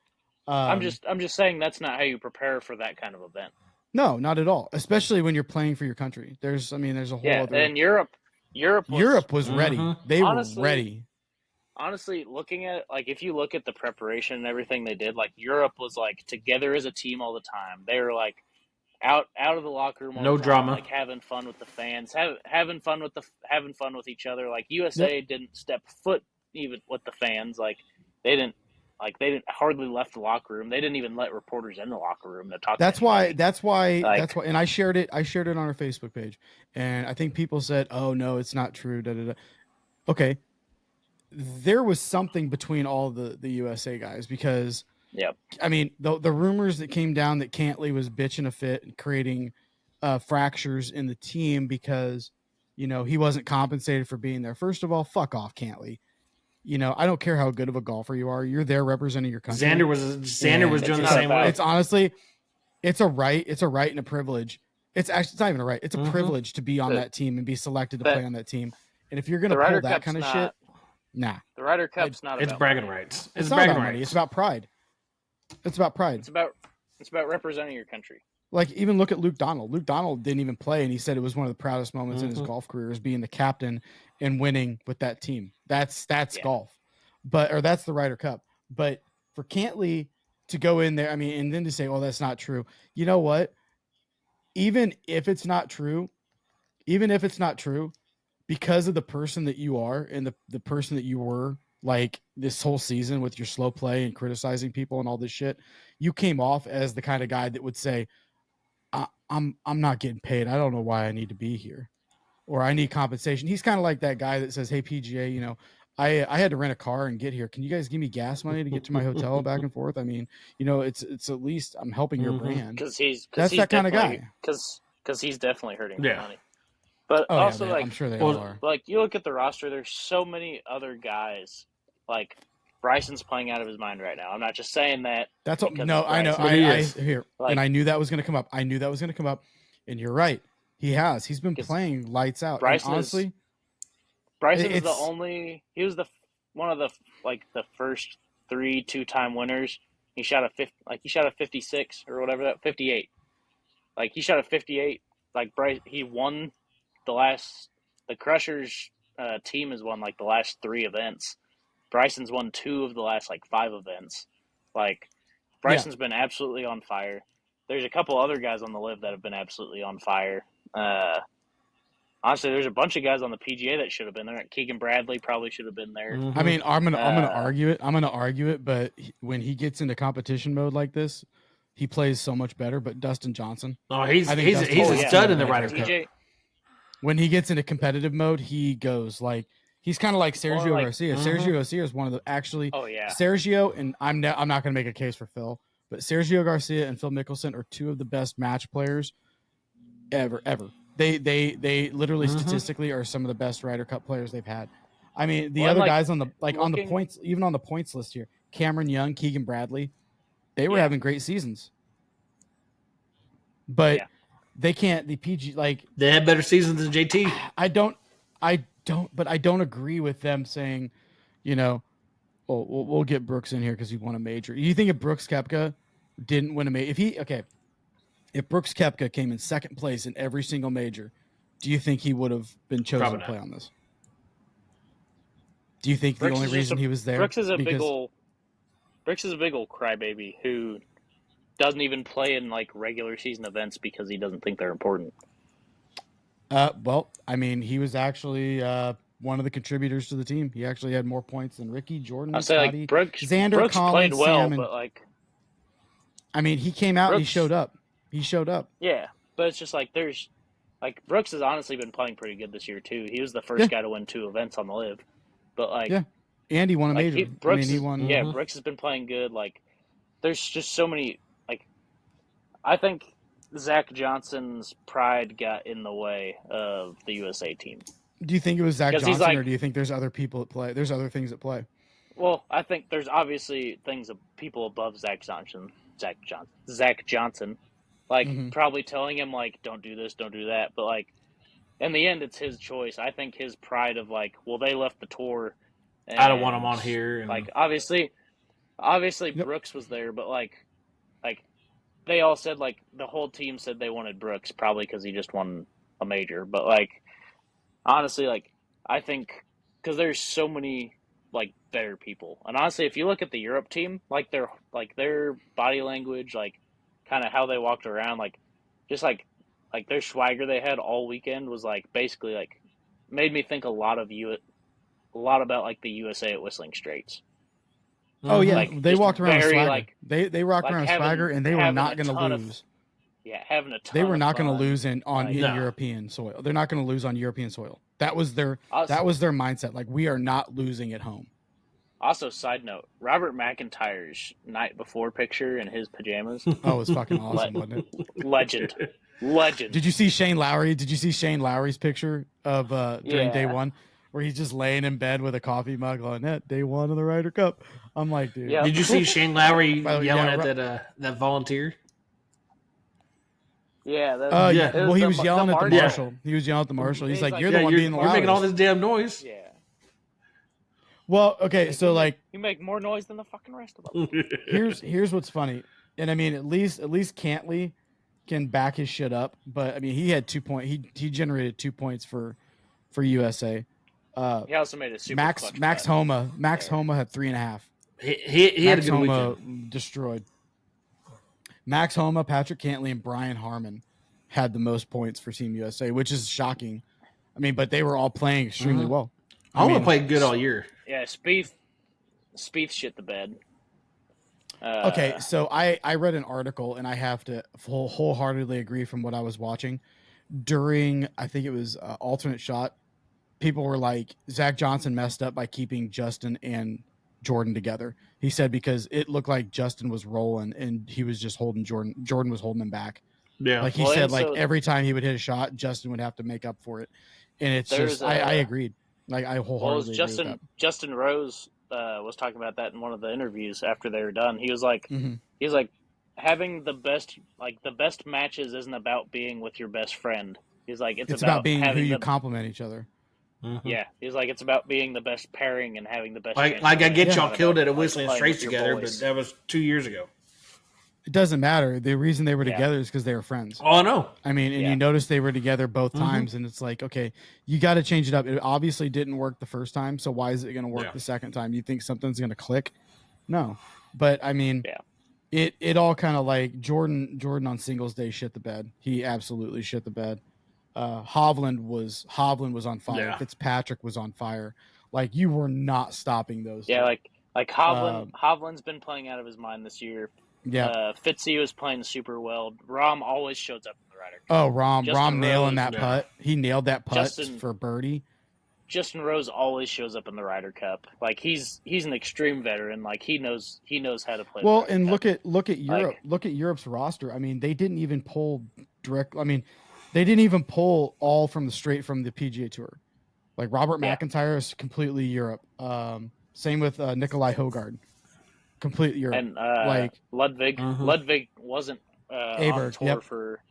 I'm just saying that's not how you prepare for that kind of event. No, not at all. Especially when you're playing for your country. There's a whole other. And Europe was ready. They were ready. Honestly, looking at if you look at the preparation and everything they did, Europe was together as a team all the time. They were out of the locker room, all no the time, drama, having fun with the fans, having fun with each other. USA didn't step foot even with the fans. They didn't hardly left the locker room. They didn't even let reporters in the locker room to talk. That's why. And I shared it on our Facebook page, and I think people said, "Oh no, it's not true." Da, da, da. Okay. There was something between all the USA guys because, I mean, the rumors that came down that Cantley was bitching a fit and creating fractures in the team because, he wasn't compensated for being there. First of all, fuck off, Cantley. I don't care how good of a golfer you are. You're there representing your country. Xander was doing the same way. It's honestly, it's a right and a privilege. It's not even a right. It's a privilege to be on that team and be selected to play on that team. And if you're going to pull that kind of shit. Nah. The Ryder Cup's not it's about bragging money. rights. It's not about money. It's about pride. It's about pride. It's about representing your country. Even look at Luke Donald. Luke Donald didn't even play, and he said it was one of the proudest moments in his golf career is being the captain and winning with that team. That's golf. Or that's the Ryder Cup. But for Cantley to go in there, and then to say, "Oh, that's not true." You know what? Even if it's not true, because of the person that you are and the person that you were this whole season with your slow play and criticizing people and all this shit, you came off as the kind of guy that would say, I'm not getting paid. I don't know why I need to be here or I need compensation. He's kind of like that guy that says, "Hey, PGA, I had to rent a car and get here. Can you guys give me gas money to get to my hotel back and forth? I mean, it's at least I'm helping your brand. Because he's That kind of guy. Because he's definitely hurting Yeah. money. But Oh also, yeah, I'm sure they all are. like you look at the roster, there's so many other guys. Like Bryson's playing out of his mind right now. I'm not just saying that. That's all. because No, it's I know. Bryson. I here, Like- and I knew that was going to come up. And you're right. He has. He's been 'Cause playing lights out. And Bryson honestly, Bryson's the it's- only. He was one of the first 3 2-time winners. He shot a 56 or whatever, that 58. Like he shot a 58. Like Bryce, he won the Crushers team has won like the last 3 events. Bryson's won 2 of the last 5 events. Like Bryson's been absolutely on fire. There's a couple other guys on the live that have been absolutely on fire. Honestly, there's a bunch of guys on the PGA that should have been there. Keegan Bradley probably should have been there. I mean, I'm gonna argue it. I'm gonna argue it, but when he gets into competition mode like this, he plays so much better. But Dustin Johnson, he's a stud in the Ryder Cup. When he gets into competitive mode, he goes he's kind of like Sergio Garcia. Sergio Garcia is one of the Sergio, and I'm not going to make a case for Phil, but Sergio Garcia and Phil Mickelson are 2 of the best match players ever. They literally statistically are some of the best Ryder Cup players they've had. I mean, the other guys on the on the points, even on the points list here, Cameron Young, Keegan Bradley, they were having great seasons, but they can't. The PG they had better seasons than JT. I don't agree with them saying, we'll get Brooks in here because he won a major. You think if Brooks Koepka didn't win a major, if Brooks Koepka came in second place in every single major, do you think he would have been chosen to play on this? Do you think the only reason he was there? Brooks is a big old crybaby who doesn't even play in regular season events because he doesn't think they're important. Well, I mean, he was actually one of the contributors to the team. He actually had more points than Ricky, Jordan, Scotty, Xander, Brooks Collins, played well, Sam, but I mean, he came out and he showed up. Yeah, but it's just there's Brooks has honestly been playing pretty good this year too. He was the first guy to win 2 events on the live, but and he won a major. Brooks, he won. Yeah, Brooks has been playing good. There's just so many. I think Zach Johnson's pride got in the way of the USA team. Do you think it was Zach Johnson, or do you think there's other people at play? There's other things at play. Well, I think there's obviously people above Zach Johnson, probably telling him don't do this, don't do that. But in the end, it's his choice. I think his pride of they left the tour. And, I don't want him on here. And... obviously, Brooks was there, but they all said the whole team said they wanted Brooks probably because he just won a major. But honestly, I think because there's so many better people, and honestly, if you look at the Europe team, their body language, kind of how they walked around, just their swagger they had all weekend was basically made me think a lot about the USA at Whistling Straits. Oh yeah, they walked around with swagger. They rocked around with swagger, and they were not going to lose. Having a ton. They were not going to fun. lose in European soil. They're not going to lose on European soil. That was their mindset. We are not losing at home. Also, side note: Robert McIntyre's night before picture in his pajamas. Oh, it was fucking awesome, wasn't it? Legend. Did you see Shane Lowry? Did you see Shane Lowry's picture of during day one? Where he's just laying in bed with a coffee mug on that day 1 of the Ryder Cup. I'm like, dude. Yeah. Did you see Shane Lowry yelling at that volunteer? Yeah. Well, he was yelling at the marshal. He was yelling at the marshal. He's like, you're the one being the loudest. You're making all this damn noise. Yeah. Well, okay, so you make more noise than the fucking rest of them. here's what's funny, and I mean, at least Cantley can back his shit up. But I mean, he had 2 points. He generated 2 points for USA. He also made a super Max Homa had 3.5. He had a good weekend. Destroyed. Max Homa, Patrick Cantley, and Brian Harmon had the most points for Team USA, which is shocking. I mean, but they were all playing extremely well. Homa played good all year. Yeah, Spieth shit the bed. Okay, so I read an article, and I have to wholeheartedly agree from what I was watching during, I think it was alternate shot people were like, Zach Johnson messed up by keeping Justin and Jordan together. He said because it looked like Justin was rolling and he was just holding Jordan. Jordan was holding him back. Yeah. Like he said, like every time he would hit a shot, Justin would have to make up for it. And it's just, I agreed. Like I wholeheartedly agree with that. Justin Rose was talking about that in one of the interviews after they were done. He was like, having the best matches isn't about being with your best friend. He's like, it's about being who you complement each other. Mm-hmm. Yeah, he's like, it's about being the best pairing and having the best. Like I get y'all killed it at Whistling Straits together, but that was 2 years ago. It doesn't matter. The reason they were together is because they were friends. Oh, I know. I mean, and you notice they were together both times, and it's like, okay, you got to change it up. It obviously didn't work the first time, so why is it going to work the second time? You think something's going to click? No, but I mean, it all kind of like Jordan on singles day shit the bed. He absolutely shit the bed. Hovland was on fire. Yeah. Fitzpatrick was on fire. Like you were not stopping those. Yeah, two. like Hovland's been playing out of his mind this year. Yeah, Fitzy was playing super well. Rahm always shows up in the Ryder Cup. Oh, Rahm nailing that putt. He nailed that putt for birdie. Justin Rose always shows up in the Ryder Cup. Like he's an extreme veteran. Like he knows how to play. Well, and look at Europe. Look at Europe's roster. I mean, they didn't even pull direct. I mean, they didn't even pull all straight from the PGA Tour. Like Robert McIntyre is completely Europe. Same with Nikolai Hogard. Complete Europe. And Ludwig wasn't on tour for.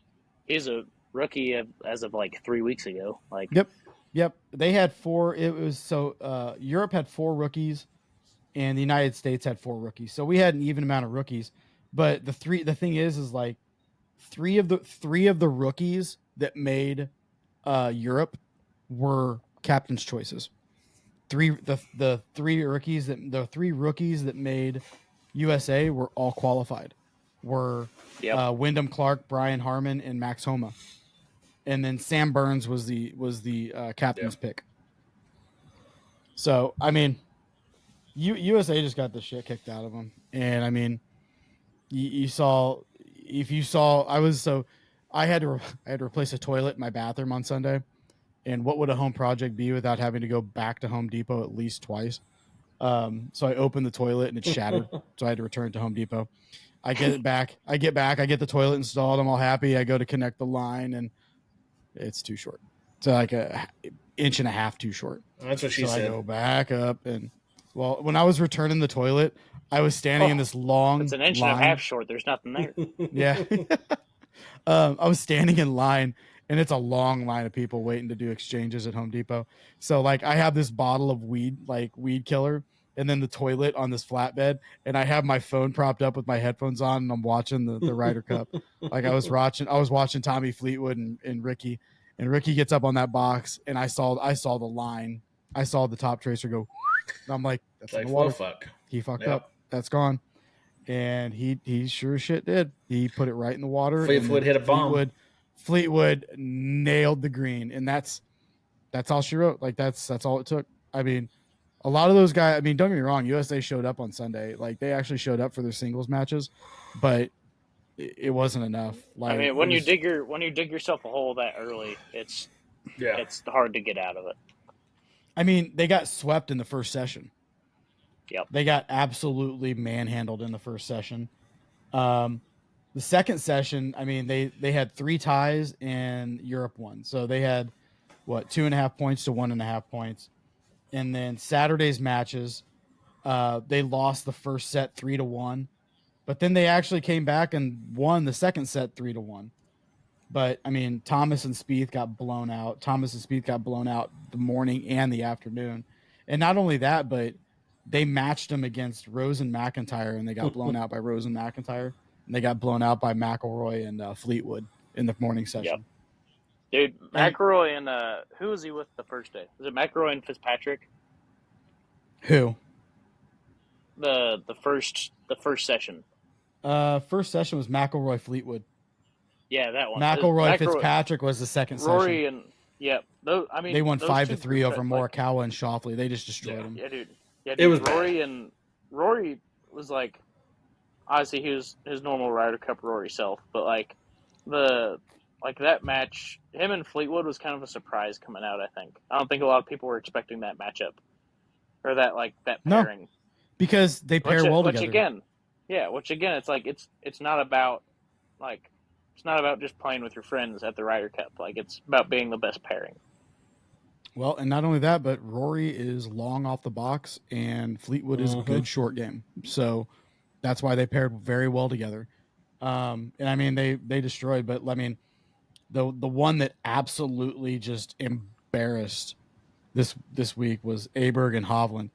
He's a rookie as of like 3 weeks ago. Like Yep. They had 4. It was Europe had 4 rookies, and the United States had 4 rookies. So we had an even amount of rookies. But the thing is like three of the rookies that made Europe were captain's choices. The three rookies that made USA were all qualified. Were Wyndham Clark, Brian Harmon, and Max Homa, and then Sam Burns was the captain's pick. So I mean, USA just got the shit kicked out of them, and I mean, you saw I had to replace a toilet in my bathroom on Sunday. And what would a home project be without having to go back to Home Depot at least twice? So I opened the toilet and it shattered. So I had to return it to Home Depot. I get it back. I get the toilet installed. I'm all happy. I go to connect the line and it's too short. So like a inch and a half too short. That's what she said. I go back up and when I was returning the toilet, I was standing in this long It's an inch and a half short. There's nothing there. Yeah. I was standing in line. And it's a long line of people waiting to do exchanges at Home Depot. So like I have this bottle of weed killer, and then the toilet on this flatbed, and I have my phone propped up with my headphones on, and I'm watching the Ryder Cup. Like I was watching Tommy Fleetwood and Ricky, and Ricky gets up on that box, and I saw the line. I saw the top tracer go, and I'm like, that's in the water. Fuck. He fucked up. That's gone. And he sure as shit did. He put it right in the water. Fleetwood hit a bomb. Fleetwood nailed the green, and that's all she wrote. Like that's all it took. I mean, a lot of those guys. I mean, don't get me wrong. USA showed up on Sunday. Like they actually showed up for their singles matches, but it wasn't enough. Like I mean, when you dig yourself a hole that early, it's hard to get out of it. I mean, they got swept in the first session. Yep. They got absolutely manhandled in the first session. The second session, I mean, they had 3 ties and Europe won. So they had, 2.5 points to 1.5 points. And then Saturday's matches, they lost the first set 3-1. But then they actually came back and won the second set 3-1. But, I mean, Thomas and Spieth got blown out. The morning and the afternoon. And not only that, but they matched them against Rose and McIntyre, and they got blown out by Rose and McIntyre. And they got blown out by McIlroy and Fleetwood in the morning session. Yep. Dude, McIlroy and who was he with the first day? Was it McIlroy and Fitzpatrick? Who? The first session. First session was McIlroy Fleetwood. Yeah, that one. McIlroy Fitzpatrick was the second Rory session. And they won 5-3 over Morikawa and Schauffele. They just destroyed them. Yeah, dude. It was Rory was like. Obviously, he was his normal Ryder Cup Rory self, but like like that match, him and Fleetwood was kind of a surprise coming out. I don't think a lot of people were expecting that matchup or that No, pairing. because they pair well together. Which again, it's like it's not about like it's not about just playing with your friends at the Ryder Cup. Like it's about being the best pairing. Well, and not only that, but Rory is long off the box and Fleetwood is good short game. So that's why they paired very well together. And I mean, they destroyed, but I mean, the one that absolutely just embarrassed this week was Aberg and Hovland.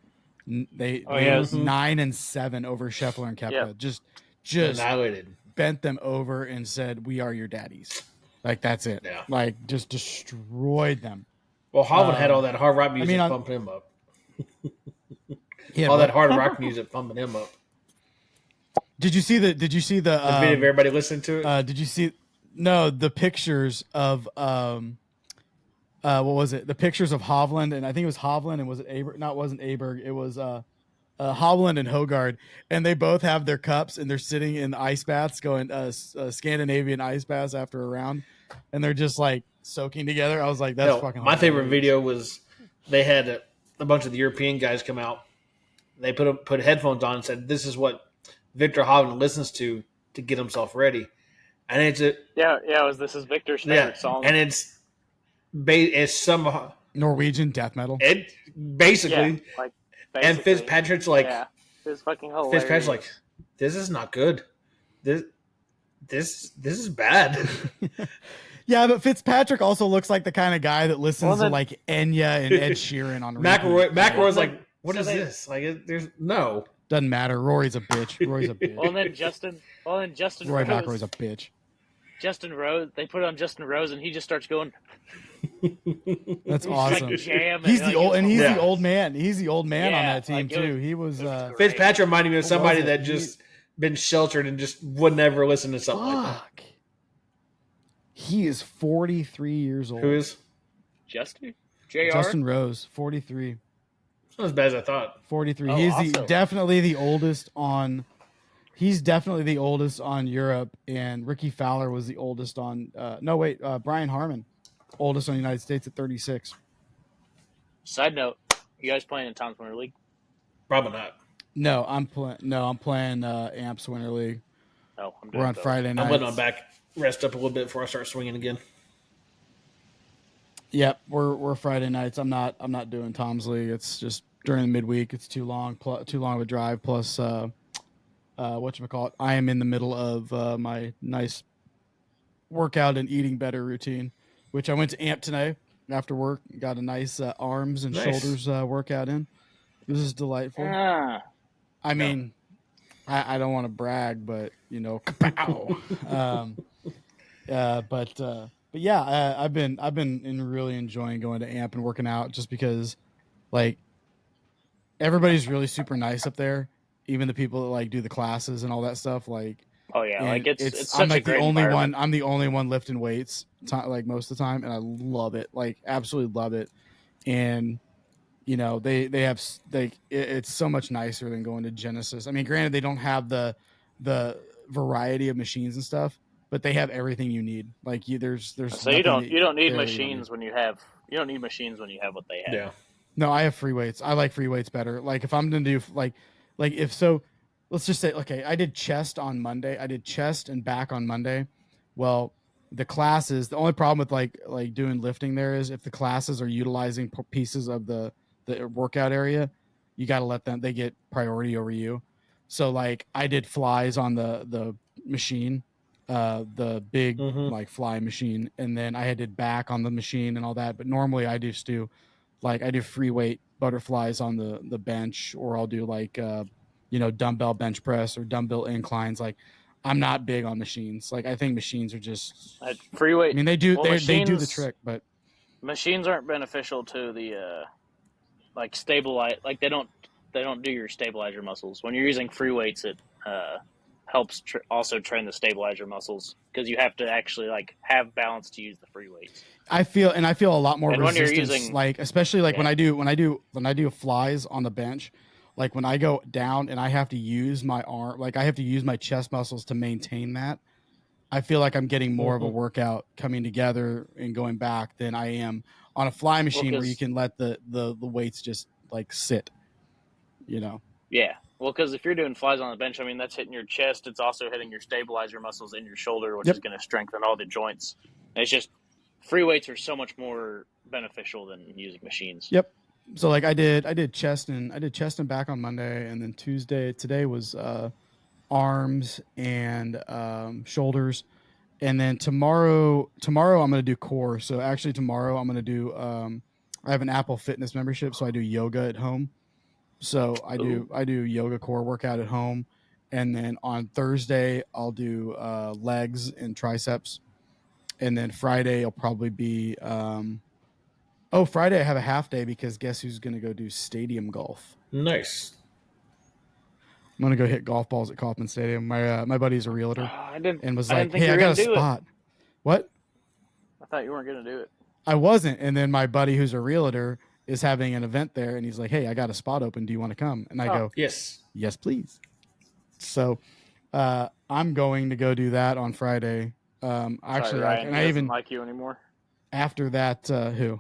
They 9-7 over Scheffler and Koepka. Yeah. Just annihilated, bent them over and said, "We are your daddies." Like that's it. Yeah. Like just destroyed them. Well, Hovland had all that hard rock music pumping him up. That hard rock music pumping him up. Did you see the video of everybody listening to it? Did you see the pictures of what was it? The pictures of Hovland, and I think it was Hovland, and was it Aberg? No, it wasn't Aberg. It was Hovland and Hogard, and they both have their cups, and they're sitting in ice baths, going Scandinavian ice baths after a round, and they're just like soaking together. I was like, that's fucking. My favorite video was they had a bunch of the European guys come out. They put headphones on and said, "This is what Victor Hovland listens to get himself ready," and it's it was this is Victor's favorite song, and it's some Norwegian death metal. It basically, and Fitzpatrick's like, it's fucking hilarious. Fitzpatrick's like, this is not good. This is bad. Yeah, but Fitzpatrick also looks like the kind of guy that listens to like Enya and Ed Sheeran on repeat. McElroy's like, what is this? Like, there's no. Doesn't matter. Rory's a bitch. Well, and then Justin. Rory McIlroy's a bitch. Justin Rose. They put on Justin Rose, and he just starts going. That's awesome. Like jamming. He's the old man. He's the old man on that team too. He was Fitzpatrick reminded me of somebody that just been sheltered and just would never listen to something like that. He is 43 years old. Who is? Justin? JR? Justin Rose, 43. Not as bad as I thought. 43. He's definitely the oldest on. He's definitely the oldest on Europe, and Ricky Fowler was the oldest on. Brian Harmon, oldest on the United States at 36. Side note: you guys playing in Tom's Winter League? Probably not. No, I'm playing Amps Winter League. Oh, we're on Friday night. I'm letting my back rest up a little bit before I start swinging again. Yep, we're Friday nights. I'm not doing Tom's League. It's just during the midweek. It's too long of a drive. Plus, whatchamacallit, I am in the middle of my nice workout and eating better routine, which I went to Amp today after work. Got a nice arms and shoulders workout in. This is delightful. I mean, I don't want to brag, but you know, but yeah, I've been really enjoying going to Amp and working out just because, like, everybody's really super nice up there. Even the people that like do the classes and all that stuff, like, oh yeah, like it's such I'm like a great the only environment. one. I'm the only one lifting weights, like most of the time, and I love it. Like, absolutely love it. And you know, they have it's so much nicer than going to Genesis. I mean, granted, they don't have the variety of machines and stuff, but they have everything you need. Like, there's so you don't need machines when you have what they have. Yeah. No, I have free weights. I like free weights better. Like, if I'm gonna do like if so, let's just say, okay, I did chest on Monday. I did chest and back on Monday. Well, the classes, the only problem with like doing lifting there is if the classes are utilizing pieces of the workout area, you got to let them, they get priority over you. So like I did flies on the machine, the big like fly machine, and then I did back on the machine and all that. But normally I just do like I do free weight butterflies on the bench, or I'll do like dumbbell bench press or dumbbell inclines. Like, I'm not big on machines. Like, I think machines are just free weight. I mean, they do the trick, but machines aren't beneficial to the like stabilize. Like, they don't do your stabilizer muscles. When you're using free weights, it helps also train the stabilizer muscles, because you have to actually like have balance to use the free weights. I feel a lot more resistance, like especially like when I do flies on the bench, like when I go down and I have to use my arm, like I have to use my chest muscles to maintain that. I feel like I'm getting more of a workout coming together and going back than I am on a fly machine where you can let the weights just like sit, you know? Yeah. Well, because if you're doing flies on the bench, I mean, that's hitting your chest. It's also hitting your stabilizer muscles in your shoulder, which is going to strengthen all the joints. And it's just free weights are so much more beneficial than using machines. Yep. So like I did chest and back on Monday, and then today was arms and shoulders. And then tomorrow I'm going to do core. So actually tomorrow I'm going to do I have an Apple Fitness membership, so I do yoga at home. So I do yoga core workout at home, and then on Thursday I'll do legs and triceps, and then Friday will probably be Friday I have a half day because guess who's going to go do stadium golf? Nice. I'm going to go hit golf balls at Kauffman Stadium. My buddy's a realtor and was like, hey, I got a spot. What? I thought you weren't going to do it. I wasn't. And then my buddy who's a realtor is having an event there, and he's like, hey, I got a spot open. Do you want to come? And I go, yes, please. So I'm going to go do that on Friday. Actually, Ryan, and I even like you anymore. After that, who?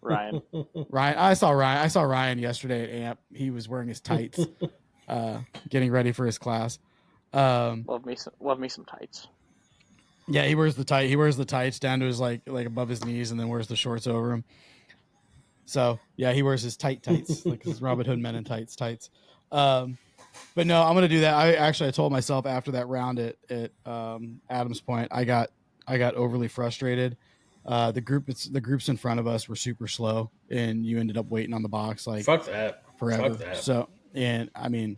Ryan. Ryan. I saw Ryan yesterday at AMP. He was wearing his tights, getting ready for his class. Love me some tights. Yeah, he wears the tight. He wears the tights down to his like above his knees, and then wears the shorts over him. So yeah, he wears his tights, like his Robin Hood Men in tights. But no, I'm gonna do that. I told myself after that round at Adams Point, I got overly frustrated. The groups in front of us were super slow, and you ended up waiting on the box like fuck that forever. Fuck that. So, and I mean,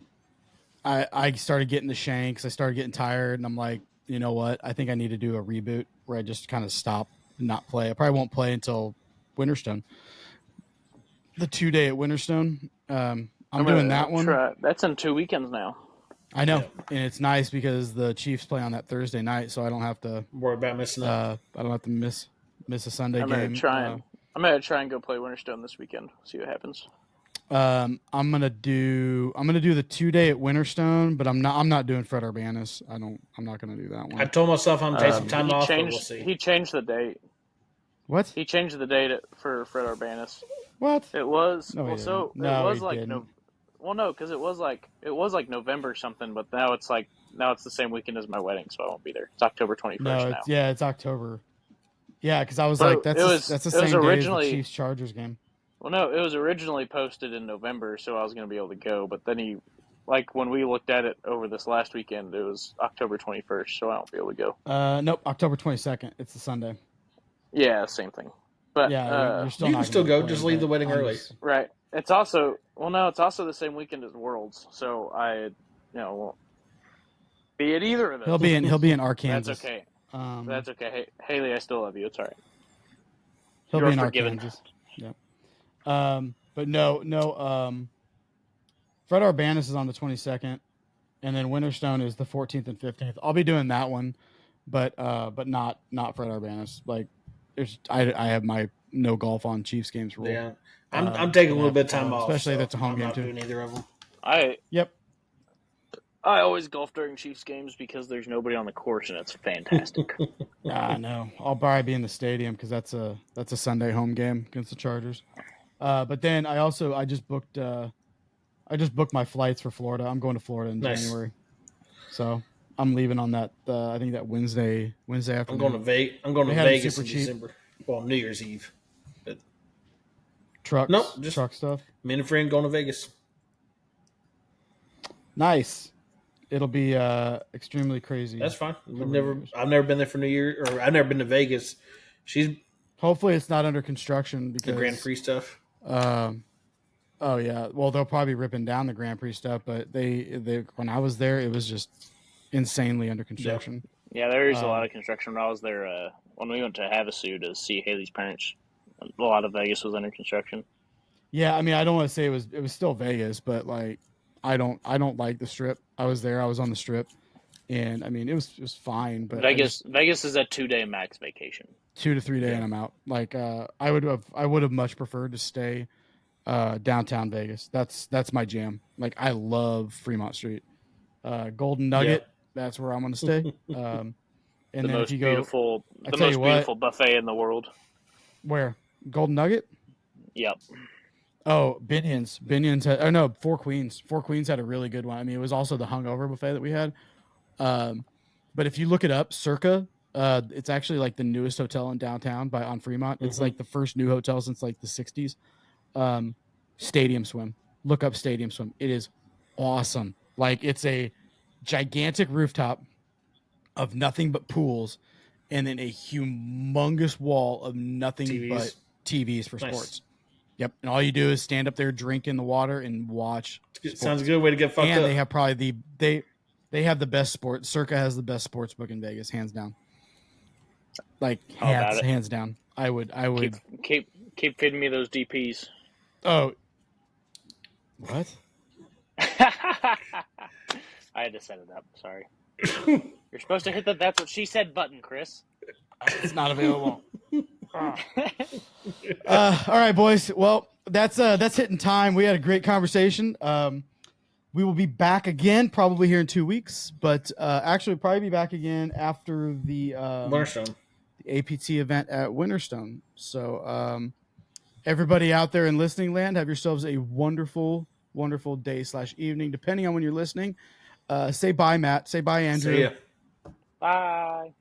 I started getting the shanks. I started getting tired, and I'm like, you know what? I think I need to do a reboot where I just kind of stop and not play. I probably won't play until Winterstone. The 2-day at Winterstone. I'm doing that one. That's in 2 weekends now. I know, and it's nice because the Chiefs play on that Thursday night, so I don't have to worry about missing I don't have to miss a Sunday game. I'm gonna try and go play Winterstone this weekend. See what happens. I'm gonna do the 2-day at Winterstone, but I'm not doing Fred Urbanis. I'm not gonna do that one. I told myself I'm gonna take some time off, but we'll see. He changed the date. What? He changed the date for Fred Urbanis. What? It was no, because it was like November something, but now it's the same weekend as my wedding, so I won't be there. It's October 21st now. Yeah, it's October. Yeah, because I was like, that's the same day as the Chiefs Chargers game. Well, no, it was originally posted in November, so I was going to be able to go. But then when we looked at it over this last weekend, it was October 21st, so I won't be able to go. Nope, October 22nd. It's a Sunday. Yeah, same thing. But yeah, you can still go. Just leave the wedding early. Right. It's also the same weekend as Worlds, so I won't be at either of those. He'll be in Arkansas. That's okay. That's okay. Hey, Haley, I still love you. It's all right. He'll be in Arkansas. Yeah. But no. Fred Urbanis is on the 22nd, and then Winterstone is the 14th and 15th. I'll be doing that one, but not Fred Urbanis. Like, I have my no golf on Chiefs games rule. Yeah, I'm taking a little bit of time off, especially if it's a home game too. I'm not doing either of them. I always golf during Chiefs games because there's nobody on the course and it's fantastic. I know. I'll probably be in the stadium because that's a Sunday home game against the Chargers. But then I just booked my flights for Florida. I'm going to Florida in January, so I'm leaving on that. I think that Wednesday afternoon. I'm going to Vegas in December. Well, New Year's Eve. But just truck stuff. Me and a friend going to Vegas. Nice. It'll be extremely crazy. That's fine. I've never been there for New Year, or I've never been to Vegas. Hopefully it's not under construction because the Grand Prix stuff. Oh yeah. Well, they'll probably be ripping down the Grand Prix stuff, but they when I was there, it was just insanely under construction. Yeah, there is a lot of construction. When I was there, when we went to Havasu to see Haley's parents, a lot of Vegas was under construction. Yeah, I mean, I don't want to say it was still Vegas, but like, I don't like the Strip. I was there. I was on the Strip, and I mean, it was fine. But Vegas is a 2-day max vacation. 2 to 3 days, and I'm out. Like, I would have much preferred to stay downtown Vegas. That's my jam. Like, I love Fremont Street, Golden Nugget. That's where I'm going to stay. And the then if most you go, beautiful, I the tell most you what, beautiful buffet in the world. where Golden Nugget. Yep. Oh, Binion's had, oh no, Four Queens. Four Queens had a really good one. I mean, it was also the hungover buffet that we had. But if you look it up, Circa, it's actually like the newest hotel in downtown on Fremont. It's like the first new hotel since like the 60s. Stadium Swim. Look up Stadium Swim. It is awesome. Like it's a gigantic rooftop of nothing but pools and then a humongous wall of nothing but TVs for sports. Yep. And all you do is stand up there, drink in the water, and watch sports. Sounds a good way to get fucked up. And they have probably they have the best sports. Circa has the best sports book in Vegas, hands down. Like hands down. I would keep feeding me those DPs. Oh. What? I had to set it up. Sorry. You're supposed to hit the "that's what she said" button, Chris. It's not available. All right, boys. Well, that's hitting time. We had a great conversation. We will be back again probably here in 2 weeks, but actually we'll probably be back again after the Winterstone, the APT event at Winterstone. So everybody out there in listening land, have yourselves a wonderful, wonderful day / evening, depending on when you're listening. Say bye, Matt. Say bye, Andrew. See ya. Bye.